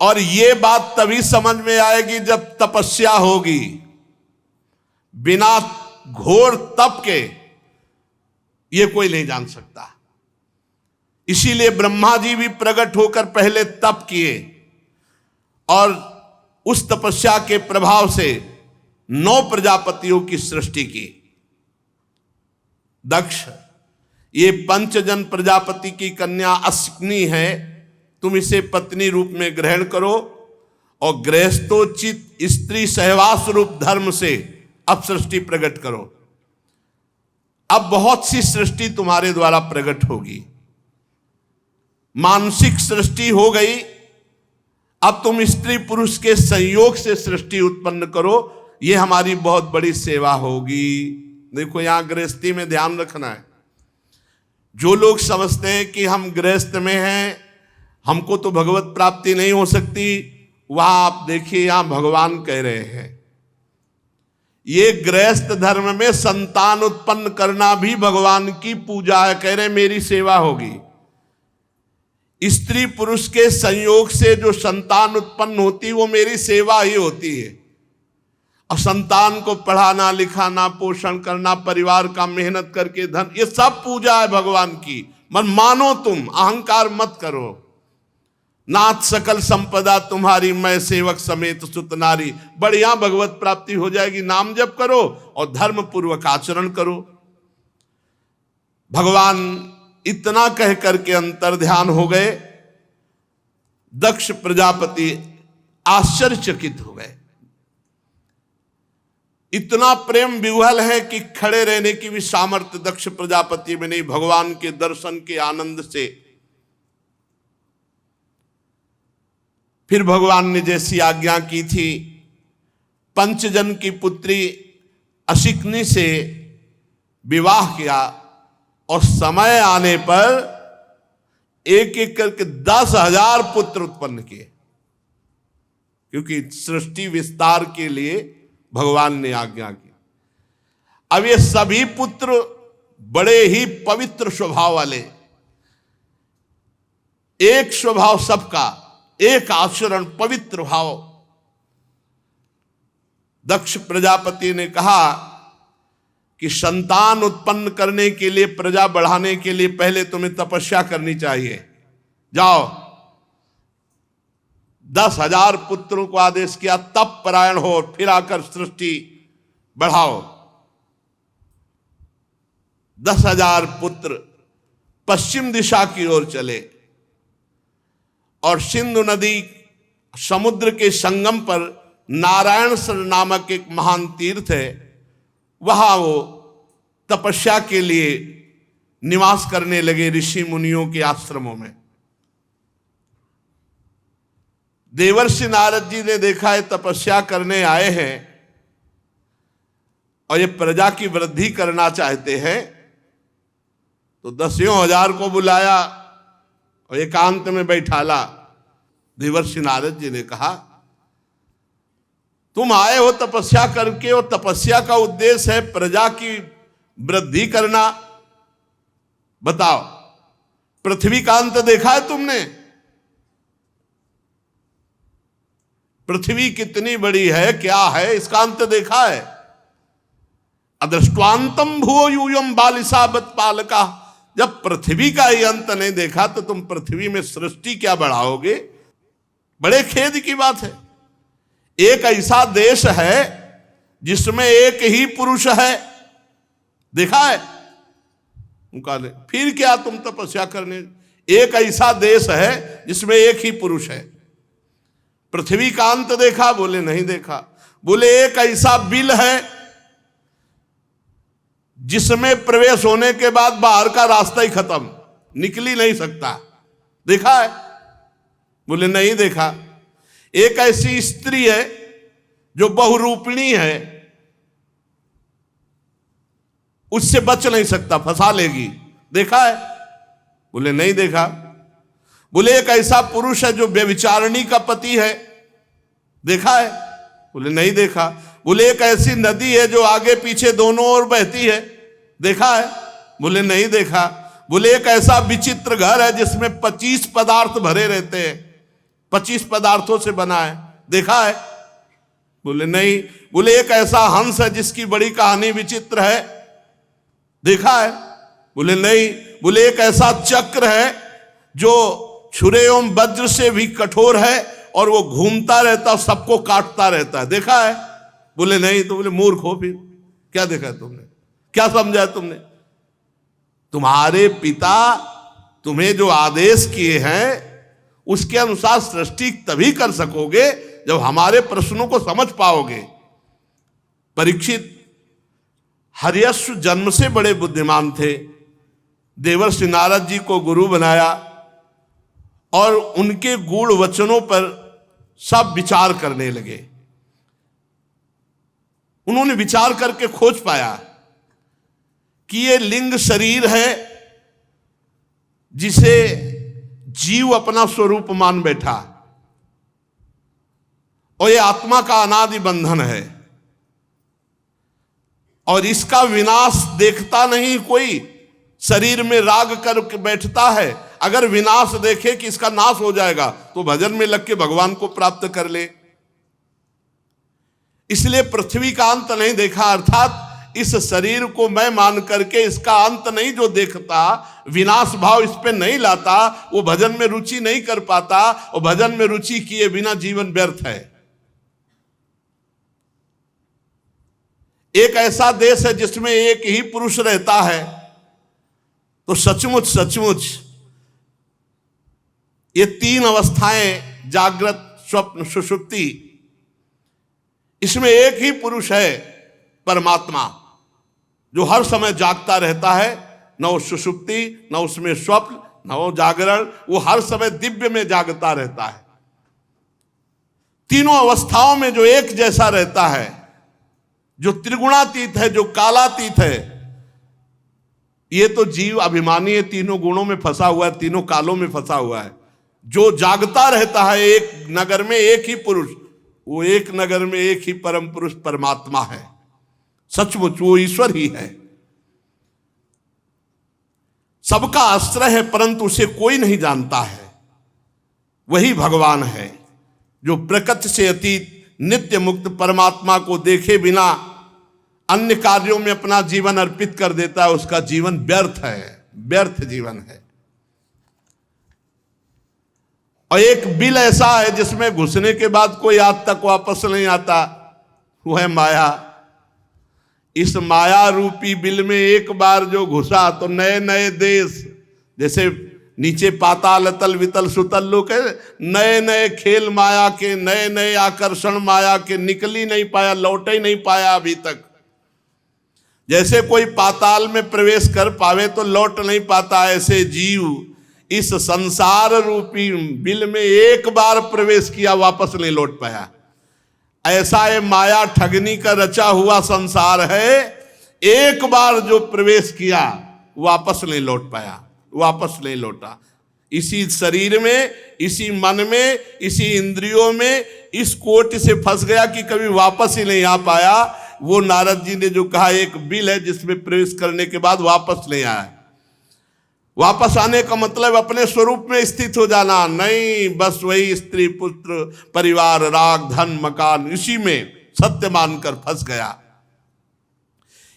और ये बात तभी समझ में आएगी जब तपस्या होगी। बिना घोर तप के ये कोई नहीं जान सकता। इसीलिए ब्रह्मा जी भी प्रकट होकर पहले तप किए, और उस तपस्या के प्रभाव से 9 प्रजापतियों की सृष्टि की। दक्ष, ये पंचजन प्रजापति की कन्या अश्विनी है, तुम इसे पत्नी रूप में ग्रहण करो, और गृहस्थोचित स्त्री सहवास रूप धर्म से अब सृष्टि प्रकट करो। अब बहुत सी सृष्टि तुम्हारे द्वारा प्रकट होगी। मानसिक सृष्टि हो गई, अब तुम स्त्री पुरुष के संयोग से सृष्टि उत्पन्न करो। यह हमारी बहुत बड़ी सेवा होगी। देखो यहां गृहस्थी में ध्यान रखना है। जो लोग समझते हैं कि हम गृहस्थ में हैं, हमको तो भगवत प्राप्ति नहीं हो सकती। वहां आप देखिए, यहां भगवान कह रहे हैं ये गृहस्थ धर्म में संतान उत्पन्न करना भी भगवान की पूजा है। कह रहे मेरी सेवा होगी। स्त्री पुरुष के संयोग से जो संतान उत्पन्न होती वो मेरी सेवा ही होती है। और संतान को पढ़ाना लिखाना पोषण करना परिवार का मेहनत करके धन, ये सब पूजा है भगवान की। मन मानो, तुम अहंकार मत करो। नाथ सकल संपदा तुम्हारी, मैं सेवक समेत सुत नारी। बढ़िया भगवत प्राप्ति हो जाएगी। नाम जप करो और धर्म पूर्वक आचरण करो। भगवान इतना कह करके अंतर ध्यान हो गए। दक्ष प्रजापति आश्चर्यचकित हो गए। इतना प्रेम विह्वल है कि खड़े रहने की भी सामर्थ्य दक्ष प्रजापति में नहीं। भगवान के दर्शन के आनंद से फिर भगवान ने जैसी आज्ञा की थी, पंचजन की पुत्री अशिकनी से विवाह किया और समय आने पर एक एक करके 10,000 पुत्र उत्पन्न किए, क्योंकि सृष्टि विस्तार के लिए भगवान ने आज्ञा की। अब ये सभी पुत्र बड़े ही पवित्र स्वभाव वाले, एक स्वभाव सबका, एक आचरण, पवित्र भाव। दक्ष प्रजापति ने कहा कि संतान उत्पन्न करने के लिए, प्रजा बढ़ाने के लिए पहले तुम्हें तपस्या करनी चाहिए। जाओ, 10,000 पुत्रों को आदेश किया, तप परायण हो, फिर आकर सृष्टि बढ़ाओ। 10,000 पुत्र पश्चिम दिशा की ओर चले और सिंधु नदी समुद्र के संगम पर नारायण सर नामक एक महान तीर्थ है, वहां वो तपस्या के लिए निवास करने लगे ऋषि मुनियों के आश्रमों में। देवर्षि नारद जी ने देखा है तपस्या करने आए हैं और ये प्रजा की वृद्धि करना चाहते हैं, तो 10,000 को बुलाया और एकांत में बैठाला। देवर्षि नारद जी ने कहा, तुम आए हो तपस्या करके और तपस्या का उद्देश्य है प्रजा की वृद्धि करना। बताओ, पृथ्वी का अंत देखा है तुमने? पृथ्वी कितनी बड़ी है, क्या है, इसका अंत देखा है? अदृष्टांतम भुवो यूयम बालिसावत पालका। जब पृथ्वी का ही अंत नहीं देखा तो तुम पृथ्वी में सृष्टि क्या बढ़ाओगे? बड़े खेद की बात है। एक ऐसा देश है जिसमें एक ही पुरुष है, देखा है? उनका फिर क्या तुम तपस्या करने? एक ऐसा देश है जिसमें एक ही पुरुष है। पृथ्वी का अंत देखा? बोले नहीं देखा। बोले एक ऐसा बिल है जिसमें प्रवेश होने के बाद बाहर का रास्ता ही खत्म, निकल ही नहीं सकता, देखा है? बोले नहीं देखा। एक ऐसी स्त्री है जो बहुरूपिणी है, उससे बच नहीं सकता, फंसा लेगी, देखा है? बोले नहीं देखा। बोले एक ऐसा पुरुष है जो व्यभिचारिणी का पति है, देखा है? बोले नहीं देखा। बोले एक ऐसी नदी है जो आगे पीछे दोनों ओर बहती है, देखा है? बोले नहीं देखा। बोले एक ऐसा विचित्र घर है जिसमें 25 पदार्थ भरे रहते हैं, 25 पदार्थों से बना है, देखा है? बोले नहीं। बोले एक ऐसा हंस है जिसकी बड़ी कहानी विचित्र है, देखा है? बोले नहीं। बोले एक ऐसा चक्र है जो छुरे एवं वज्र से भी कठोर है और वो घूमता रहता, सबको काटता रहता है, देखा है? बोले नहीं। तो बोले मूर्ख हो, फिर क्या देखा है तुमने, क्या समझा है तुमने? तुम्हारे पिता तुम्हें जो आदेश किए हैं उसके अनुसार सृष्टि तभी कर सकोगे जब हमारे प्रश्नों को समझ पाओगे। परीक्षित हर्यश्व जन्म से बड़े बुद्धिमान थे। देवर्षि नारद जी को गुरु बनाया और उनके गूढ़ वचनों पर सब विचार करने लगे। उन्होंने विचार करके खोज पाया कि ये लिंग शरीर है जिसे जीव अपना स्वरूप मान बैठा, और ये आत्मा का अनादि बंधन है, और इसका विनाश देखता नहीं कोई। शरीर में राग कर बैठता है, अगर विनाश देखे कि इसका नाश हो जाएगा तो भजन में लग के भगवान को प्राप्त कर ले। इसलिए पृथ्वी का अंत नहीं देखा, अर्थात इस शरीर को मैं मान करके इसका अंत नहीं जो देखता, विनाश भाव इस पे नहीं लाता, वो भजन में रुचि नहीं कर पाता, और भजन में रुचि किए बिना जीवन व्यर्थ है। एक ऐसा देश है जिसमें एक ही पुरुष रहता है, तो सचमुच सचमुच ये तीन अवस्थाएं, जागृत, स्वप्न, सुषुप्ति, इसमें एक ही पुरुष है परमात्मा, जो हर समय जागता रहता है। न वो सुषुप्ति, न उसमें स्वप्न, न वो जागरण, वो हर समय दिव्य में जागता रहता है। तीनों अवस्थाओं में जो एक जैसा रहता है, जो त्रिगुणातीत है, जो कालातीत है। ये तो जीव अभिमानी है, तीनों गुणों में फंसा हुआ है, तीनों कालों में फंसा हुआ है। जो जागता रहता है एक नगर में एक ही पुरुष, वो एक नगर में एक ही परम पुरुष परमात्मा है। सचमुच वो ईश्वर ही है, सबका आश्रय है, परंतु उसे कोई नहीं जानता है। वही भगवान है जो प्रकृति से अतीत नित्य मुक्त परमात्मा को देखे बिना अन्य कार्यों में अपना जीवन अर्पित कर देता है। उसका जीवन व्यर्थ है, व्यर्थ जीवन है। और एक बिल ऐसा है जिसमें घुसने के बाद कोई आज तक वापस नहीं आता, वो है माया। इस माया रूपी बिल में एक बार जो घुसा तो नए नए देश, जैसे नीचे पाताल तल वितल सुतल लोक है, नए नए खेल माया के, नए नए आकर्षण माया के, निकल ही नहीं पाया, लौट ही नहीं पाया अभी तक। जैसे कोई पाताल में प्रवेश कर पावे तो लौट नहीं पाता, ऐसे जीव इस संसार रूपी बिल में एक बार प्रवेश किया, वापस नहीं लौट पाया। ऐसा ये माया ठगनी का रचा हुआ संसार है, एक बार जो प्रवेश किया वापस नहीं लौट पाया, वापस नहीं लौटा। इसी शरीर में, इसी मन में, इसी इंद्रियों में इस कोट से फंस गया कि कभी वापस ही नहीं आ पाया। वो नारद जी ने जो कहा एक बिल है जिसमें प्रवेश करने के बाद वापस नहीं आया। वापस आने का मतलब अपने स्वरूप में स्थित हो जाना नहीं, बस वही स्त्री पुत्र परिवार राग धन मकान, इसी में सत्य मानकर फंस गया।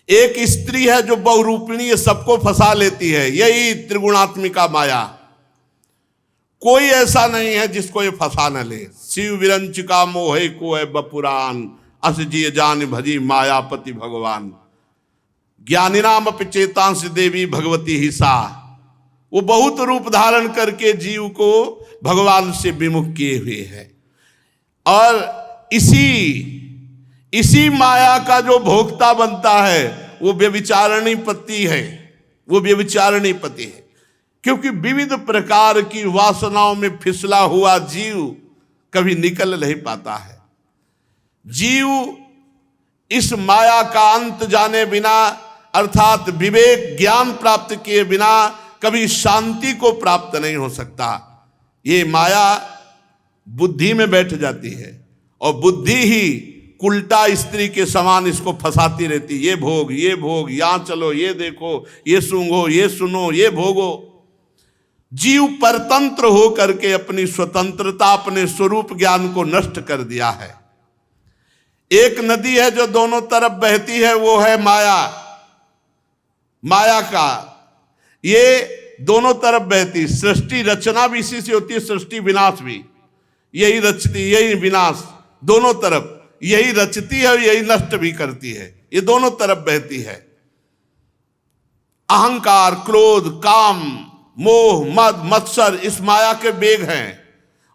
एक स्त्री है जो बहुरूपिणी सबको फंसा लेती है, यही त्रिगुणात्मिका माया। कोई ऐसा नहीं है जिसको ये फंसा न ले। शिव विरंचिका मोहे को है बपुरान, अस जिय जान भजी मायापति भगवान। ज्ञानी नाम चेतांश देवी भगवती ही सा। वो बहुत रूप धारण करके जीव को भगवान से विमुख किए हुए है। और इसी माया का जो भोक्ता बनता है वो व्यभिचारिणी पति है, वो व्यभिचारिणी पति है। क्योंकि विविध प्रकार की वासनाओं में फिसला हुआ जीव कभी निकल नहीं पाता है। जीव इस माया का अंत जाने बिना, अर्थात विवेक ज्ञान प्राप्त किए बिना कभी शांति को प्राप्त नहीं हो सकता। ये माया बुद्धि में बैठ जाती है और बुद्धि ही उल्टा स्त्री के समान इसको फंसाती रहती। ये भोग, ये भोग, यहां चलो, ये देखो, ये सूंघो, ये सुनो, ये भोगो। जीव परतंत्र हो करके अपनी स्वतंत्रता, अपने स्वरूप ज्ञान को नष्ट कर दिया है। एक नदी है जो दोनों तरफ बहती है, वो है माया। माया का ये दोनों तरफ बहती। सृष्टि रचना भी इसी से होती है, सृष्टि विनाश भी यही रचती, यही विनाश, दोनों तरफ यही रचती है और यही नष्ट भी करती है। ये दोनों तरफ बहती है। अहंकार, क्रोध, काम, मोह, मद, मत्सर इस माया के वेग हैं,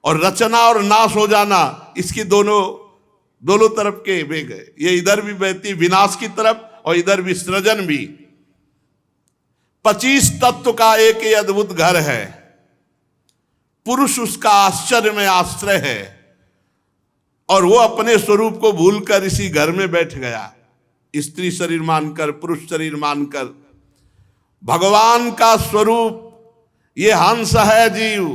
और रचना और नाश हो जाना इसकी दोनों तरफ के वेग है। ये इधर भी बहती विनाश की तरफ और इधर भी सृजन भी। 25 तत्व का एक ही अद्भुत घर है। पुरुष उसका आश्चर्य में आश्रय है, और वो अपने स्वरूप को भूलकर इसी घर में बैठ गया, स्त्री शरीर मानकर, पुरुष शरीर मानकर। भगवान का स्वरूप ये हंस है जीव,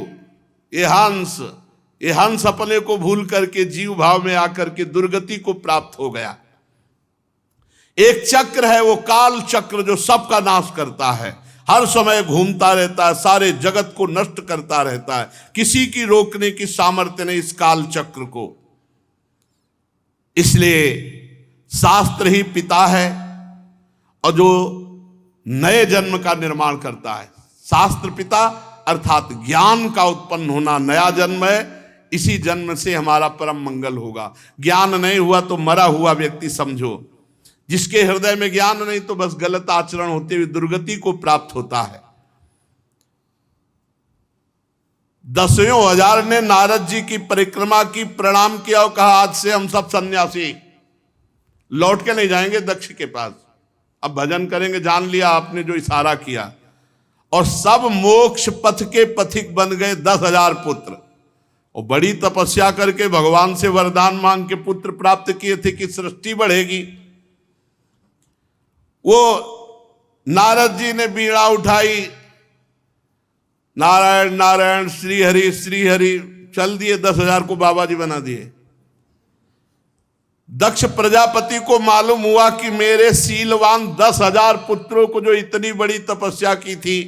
ये हंस अपने को भूल करके जीव भाव में आकर के दुर्गति को प्राप्त हो गया। एक चक्र है वो काल चक्र जो सबका नाश करता है, हर समय घूमता रहता है, सारे जगत को नष्ट करता रहता है, किसी की रोकने की सामर्थ्य नहीं इस काल चक्र को। इसलिए शास्त्र ही पिता है और जो नए जन्म का निर्माण करता है। शास्त्र पिता अर्थात ज्ञान का उत्पन्न होना नया जन्म है, इसी जन्म से हमारा परम मंगल होगा। ज्ञान नहीं हुआ तो मरा हुआ व्यक्ति समझो, जिसके हृदय में ज्ञान नहीं तो बस गलत आचरण होते हुए दुर्गति को प्राप्त होता है। 10,000 ने नारद जी की परिक्रमा की, प्रणाम किया और कहा आज से हम सब सन्यासी, लौट के नहीं जाएंगे दक्ष के पास, अब भजन करेंगे, जान लिया आपने जो इशारा किया। और सब मोक्ष पथ के पथिक बन गए 10,000 पुत्र, और बड़ी तपस्या करके भगवान से वरदान मांग के पुत्र प्राप्त किए थे कि सृष्टि बढ़ेगी। वो नारद जी ने बीड़ा उठाई, नारायण नारायण श्री हरि श्री हरि, चल दिए, 10,000 को बाबा जी बना दिए। दक्ष प्रजापति को मालूम हुआ कि मेरे शीलवान 10,000 पुत्रों को जो इतनी बड़ी तपस्या की थी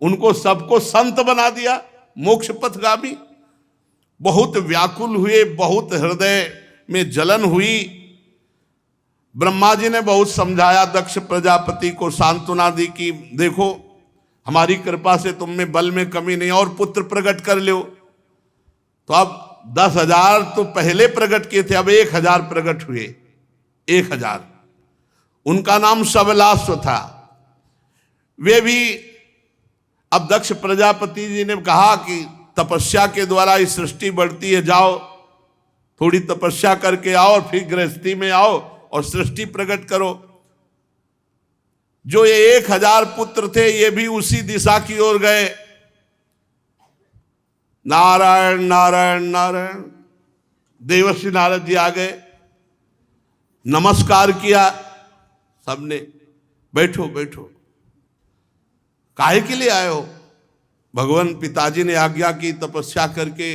उनको सबको संत बना दिया, मोक्ष पथगामी। बहुत व्याकुल हुए, बहुत हृदय में जलन हुई। ब्रह्मा जी ने बहुत समझाया, दक्ष प्रजापति को सांत्वना दी कि देखो हमारी कृपा से तुम में बल में कमी नहीं, और पुत्र प्रकट कर लो। तो अब 10,000 तो पहले प्रकट किए थे, अब 1,000 प्रकट हुए, 1,000। उनका नाम सबलाश्व था। वे भी अब दक्ष प्रजापति जी ने कहा कि तपस्या के द्वारा इस सृष्टि बढ़ती है, जाओ थोड़ी तपस्या करके आओ और फिर गृहस्थी में आओ और सृष्टि प्रकट करो। जो ये 1,000 पुत्र थे ये भी उसी दिशा की ओर गए, नारायण नारायण नारायण। देवर्षि नारद जी आ गए, नमस्कार किया सबने, बैठो बैठो। काहे के लिए आए हो? भगवान पिताजी ने आज्ञा की तपस्या करके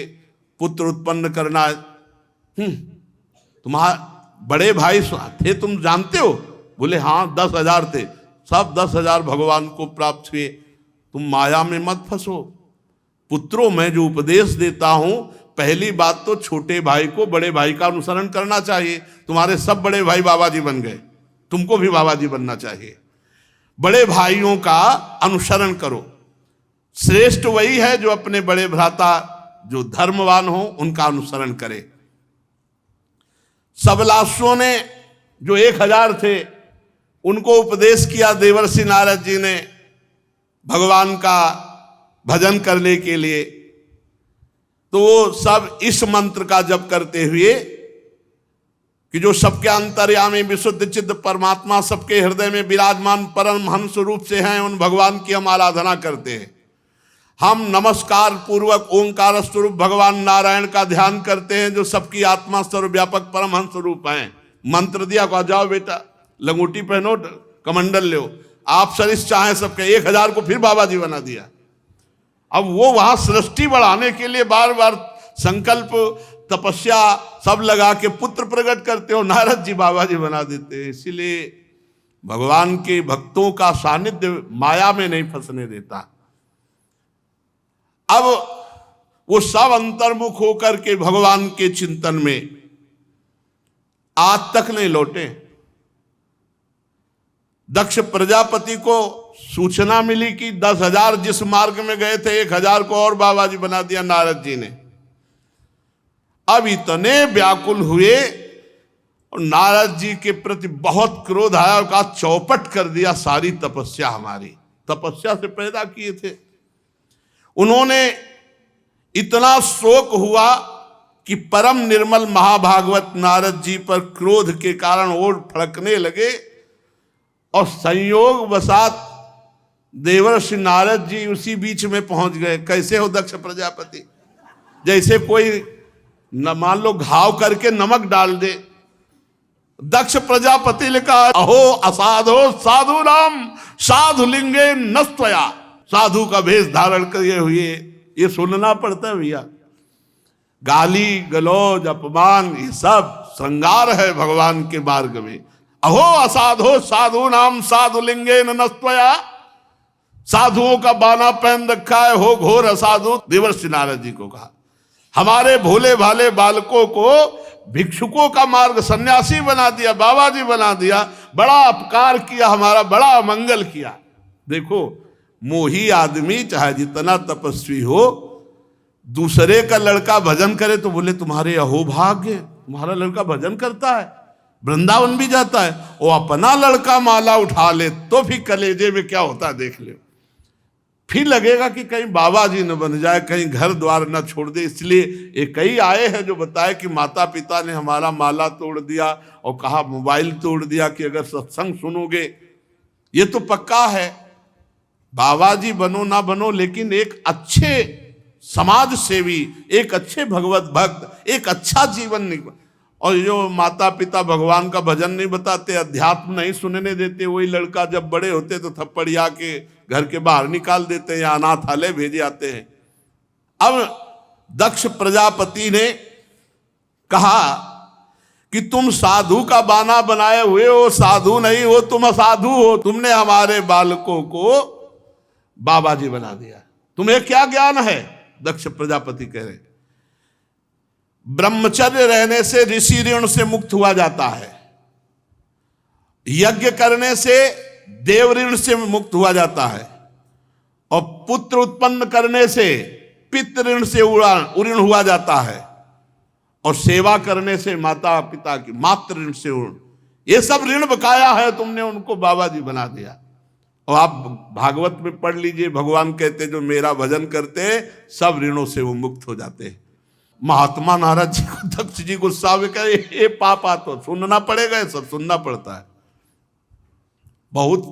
पुत्र उत्पन्न करना। तुम्हारा बड़े भाई थे, तुम जानते हो? बोले हाँ 10,000 थे, सब 10,000 भगवान को प्राप्त हुए। तुम माया में मत फंसो। पुत्रों मैं जो उपदेश देता हूं, पहली बात तो छोटे भाई को बड़े भाई का अनुसरण करना चाहिए। तुम्हारे सब बड़े भाई बाबा जी बन गए, तुमको भी बाबा जी बनना चाहिए। बड़े भाइयों का अनुसरण करो। श्रेष्ठ वही है जो अपने बड़े भ्राता जो धर्मवान हो उनका अनुसरण करे। सबलाश्वों ने जो 1,000 थे उनको उपदेश किया देवर्षि नारद जी ने भगवान का भजन करने के लिए। तो वो सब इस मंत्र का जप करते हुए कि जो सबके अंतर्यामी विशुद्ध चित्त परमात्मा सबके हृदय में विराजमान परमहंस रूप से हैं, उन भगवान की हम आराधना करते हैं। हम नमस्कार पूर्वक ओंकार स्वरूप भगवान नारायण का ध्यान करते हैं जो सबकी आत्मा सर्वव्यापक परमहंस रूप हैं। मंत्र दिया को जाओ बेटा, लंगोटी पहनो, कमंडल लो, आप सरिस चाहें सबके। 1,000 को फिर बाबा जी बना दिया। अब वो वहां सृष्टि बढ़ाने के लिए बार बार संकल्प तपस्या सब लगा के पुत्र प्रकट करते हो, नारद जी बाबा जी बना देते हैं। इसीलिए भगवान के भक्तों का सानिध्य माया में नहीं फंसने देता। अब वो सब अंतर्मुख होकर के भगवान के चिंतन में आज तक नहीं लौटे। दक्ष प्रजापति को सूचना मिली कि 10,000 जिस मार्ग में गए थे 1,000 को और बाबा जी बना दिया नारद जी ने। अब इतने व्याकुल हुए और नारद जी के प्रति बहुत क्रोध आया और कहा चौपट कर दिया सारी तपस्या, हमारी तपस्या से पैदा किए थे। उन्होंने इतना शोक हुआ कि परम निर्मल महाभागवत नारद जी पर क्रोध के कारण ओठ फड़कने लगे और संयोग वसात देवर्षि नारद जी उसी बीच में पहुंच गए। कैसे हो दक्ष प्रजापति? जैसे कोई न मान लो घाव करके नमक डाल दे। दक्ष प्रजापति ने कहा अहो असाधो साधु राम साधु लिंगे नस्त्वया। साधु का भेष धारण किए हुए ये सुनना पड़ता है भैया। गाली गलौज अपमान ये सब श्रृंगार है भगवान के मार्ग में। अहो असाधो साधु नाम साधु लिंगे नस्त्वया, साधुओं का बाना पहन रखा है, हो घोर असाधु। देवर्षि नारद जी को कहा हमारे भोले भाले बालकों को भिक्षुकों का मार्ग सन्यासी बना दिया, बाबा जी बना दिया, बड़ा अपकार किया, हमारा बड़ा अमंगल किया। देखो मोही आदमी चाहे जितना तपस्वी हो, दूसरे का लड़का भजन करे तो बोले तुम्हारे अहोभाग्य, तुम्हारा लड़का भजन करता है, वृंदावन भी जाता है। वो अपना लड़का माला उठा ले तो फिर कलेजे में क्या होता है देख ले। फिर लगेगा कि कहीं बाबा जी न बन जाए, कहीं घर द्वार न छोड़ दे। इसलिए एक कई आए हैं जो बताए कि माता पिता ने हमारा माला तोड़ दिया और कहा मोबाइल तोड़ दिया कि अगर सत्संग सुनोगे। ये तो पक्का है, बाबा जी बनो ना बनो, लेकिन एक अच्छे समाज सेवी, एक अच्छे भगवत भक्त, एक अच्छा जीवन निकल। और जो माता पिता भगवान का भजन नहीं बताते, अध्यात्म नहीं सुनने देते, वही लड़का जब बड़े होते तो थप्पड़िया के घर के बाहर निकाल देते हैं या अनाथालय भेजे आते हैं। अब दक्ष प्रजापति ने कहा कि तुम साधु का बाना बनाए हुए हो, साधु नहीं हो, तुम असाधु हो। तुमने हमारे बालकों को बाबा जी बना दिया, तुम्हें क्या ज्ञान है? दक्ष प्रजापति कह रहे ब्रह्मचर्य रहने से ऋषि ऋण से मुक्त हुआ जाता है, यज्ञ करने से देव ऋण से मुक्त हुआ जाता है, और पुत्र उत्पन्न करने से पितृ ऋण से ऋण हुआ जाता है, और सेवा करने से माता पिता की मातृ ऋण से ऋण। ये सब ऋण बकाया है, तुमने उनको बाबा जी बना दिया। और आप भागवत में पढ़ लीजिए, भगवान कहते जो मेरा भजन करते सब ऋणों से वो मुक्त हो जाते हैं। महात्मा नारद जी को दक्ष जी गुस्सा में कहे ये पापा तो सुनना पड़ेगा, ये सब सुनना पड़ता है। बहुत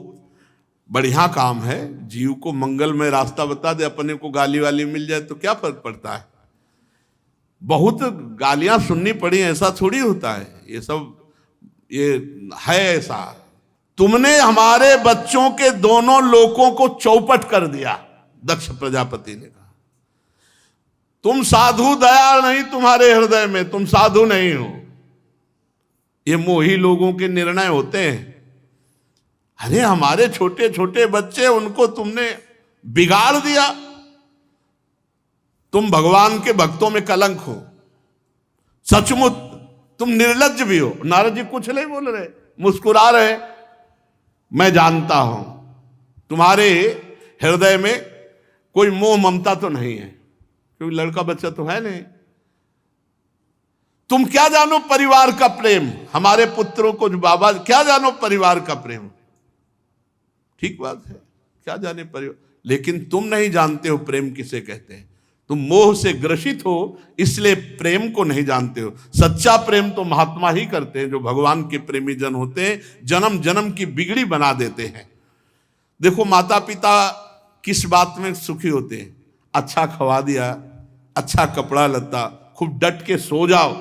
बढ़िया काम है, जीव को मंगलमय रास्ता बता दे, अपने को गाली वाली मिल जाए तो क्या फर्क पड़ता है। बहुत गालियां सुननी पड़ी, ऐसा थोड़ी होता है, ये सब ये है ऐसा। तुमने हमारे बच्चों के दोनों लोकों को चौपट कर दिया, दक्ष प्रजापति ने कहा। तुम साधु दया नहीं तुम्हारे हृदय में, तुम साधु नहीं हो। ये मोही लोगों के निर्णय होते हैं। अरे हमारे छोटे छोटे बच्चे, उनको तुमने बिगाड़ दिया। तुम भगवान के भक्तों में कलंक हो, सचमुच तुम निर्लज्ज भी हो। नारद जी कुछ नहीं बोल रहे, मुस्कुरा रहे। मैं जानता हूं तुम्हारे हृदय में कोई मोह ममता तो नहीं है, क्योंकि लड़का बच्चा तो है नहीं। तुम क्या जानो परिवार का प्रेम, हमारे पुत्रों को जो बाबा, क्या जानो परिवार का प्रेम। ठीक बात है, क्या जाने परिवार, लेकिन तुम नहीं जानते हो प्रेम किसे कहते हैं। तुम मोह से ग्रसित हो, इसलिए प्रेम को नहीं जानते हो। सच्चा प्रेम तो महात्मा ही करते हैं, जो भगवान के प्रेमी जन होते हैं, जन्म जन्म की बिगड़ी बना देते हैं। देखो माता पिता किस बात में सुखी होते हैं, अच्छा खवा दिया, अच्छा कपड़ा लत्ता, खूब डट के सो जाओ,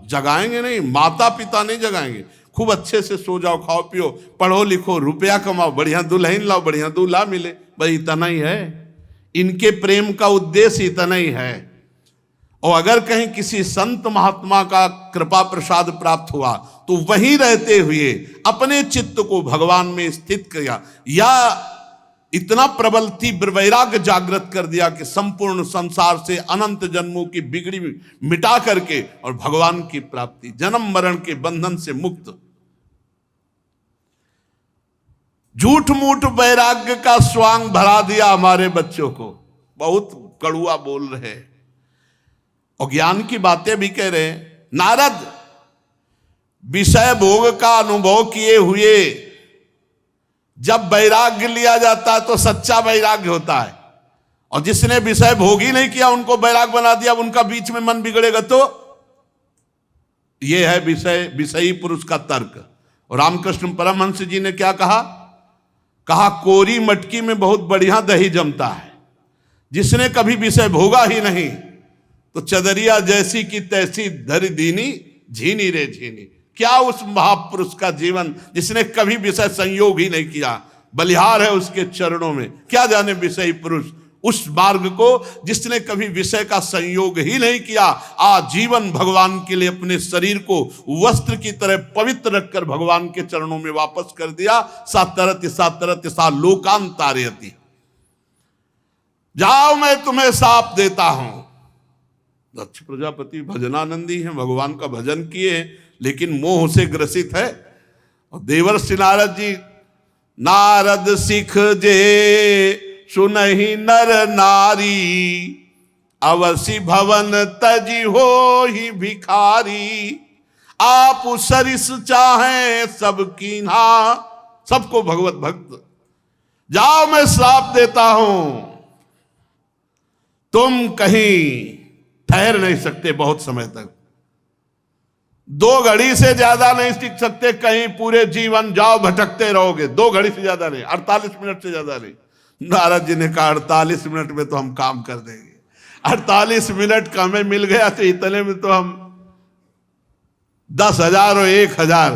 जगाएंगे नहीं, माता पिता नहीं जगाएंगे। खूब अच्छे से सो जाओ, खाओ पियो, पढ़ो लिखो, रुपया कमाओ, बढ़िया दुल्हन लाओ, बढ़िया दूल्हा मिले, भाई इतना ही है। इनके प्रेम का उद्देश्य इतना ही है। और अगर कहीं किसी संत महात्मा का कृपा प्रसाद प्राप्त हुआ तो वहीं रहते हुए अपने चित्त को भगवान में स्थित किया, या इतना प्रबल तीव्र वैराग्य जागृत कर दिया कि संपूर्ण संसार से अनंत जन्मों की बिगड़ी मिटा करके और भगवान की प्राप्ति, जन्म मरण के बंधन से मुक्त। झूठ मूठ वैराग्य का स्वांग भरा दिया हमारे बच्चों को, बहुत कड़ुआ बोल रहे हैं और ज्ञान की बातें भी कह रहे हैं। नारद विषय भोग का अनुभव किए हुए जब वैराग्य लिया जाता है तो सच्चा वैराग्य होता है, और जिसने विषय भोग ही नहीं किया उनको वैराग बना दिया, उनका बीच में मन बिगड़ेगा। तो यह है विषयी पुरुष का तर्क। और रामकृष्ण परमहंस जी ने क्या कहा, कोरी मटकी में बहुत बढ़िया दही जमता है, जिसने कभी विषय भोगा ही नहीं तो चदरिया जैसी की तैसी धरी दीनी झीनी रे झीनी। क्या उस महापुरुष का जीवन जिसने कभी विषय संयोग ही नहीं किया, बलिहार है उसके चरणों में। क्या जाने विषयी पुरुष उस मार्ग को जिसने कभी विषय का संयोग ही नहीं किया, आजीवन भगवान के लिए अपने शरीर को वस्त्र की तरह पवित्र रखकर भगवान के चरणों में वापस कर दिया। सा तरत सा लोकांतारयति, जाओ मैं तुम्हें साप देता हूं। दक्ष प्रजापति भजनानंदी हैं, भगवान का भजन किए लेकिन मोह से ग्रसित है। और देवर्षि नारद जी, नारद सिख जे सुनहि नर नारी, अवसि भवन तजी हो ही भिखारी। आप सरिस चाहें सब कीन्हा, सबको भगवत भक्त, जाओ मैं श्राप देता हूं, तुम कहीं ठहर नहीं सकते बहुत समय तक, 2 घड़ी से ज्यादा नहीं टिक सकते, कहीं पूरे जीवन जाओ भटकते रहोगे। 2 घड़ी से ज्यादा नहीं, 48 मिनट से ज्यादा नहीं। नारद जी ने कहा 48 मिनट में तो हम काम कर देंगे। 48 मिनट का हमें मिल गया तो इतने में तो हम 10,000 और 1,000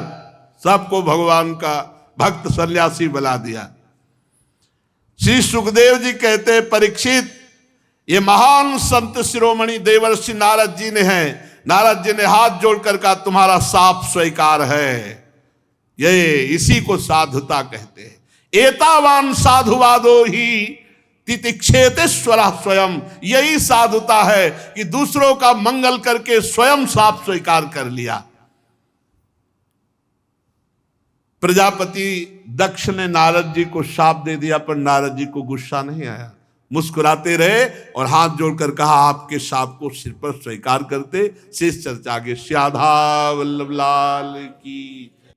सबको भगवान का भक्त सन्यासी बना दिया। श्री सुखदेव जी कहते, परीक्षित ये महान संत शिरोमणि देवर्षि नारद जी ने है। नारद जी ने हाथ जोड़कर कहा, तुम्हारा साप स्वीकार है। ये इसी को साधुता कहते हैं। एतावान साधुवादो ही तितिक्षेतेश्वर स्वयं, यही साधुता है कि दूसरों का मंगल करके स्वयं साप स्वीकार कर लिया। प्रजापति दक्ष ने नारद जी को शाप दे दिया, पर नारद जी को गुस्सा नहीं आया, मुस्कुराते रहे और हाथ जोड़कर कहा, आपके शाप को सिर पर स्वीकार करते। शेष चर्चा आगे। श्याधा वल्लभ लाल की।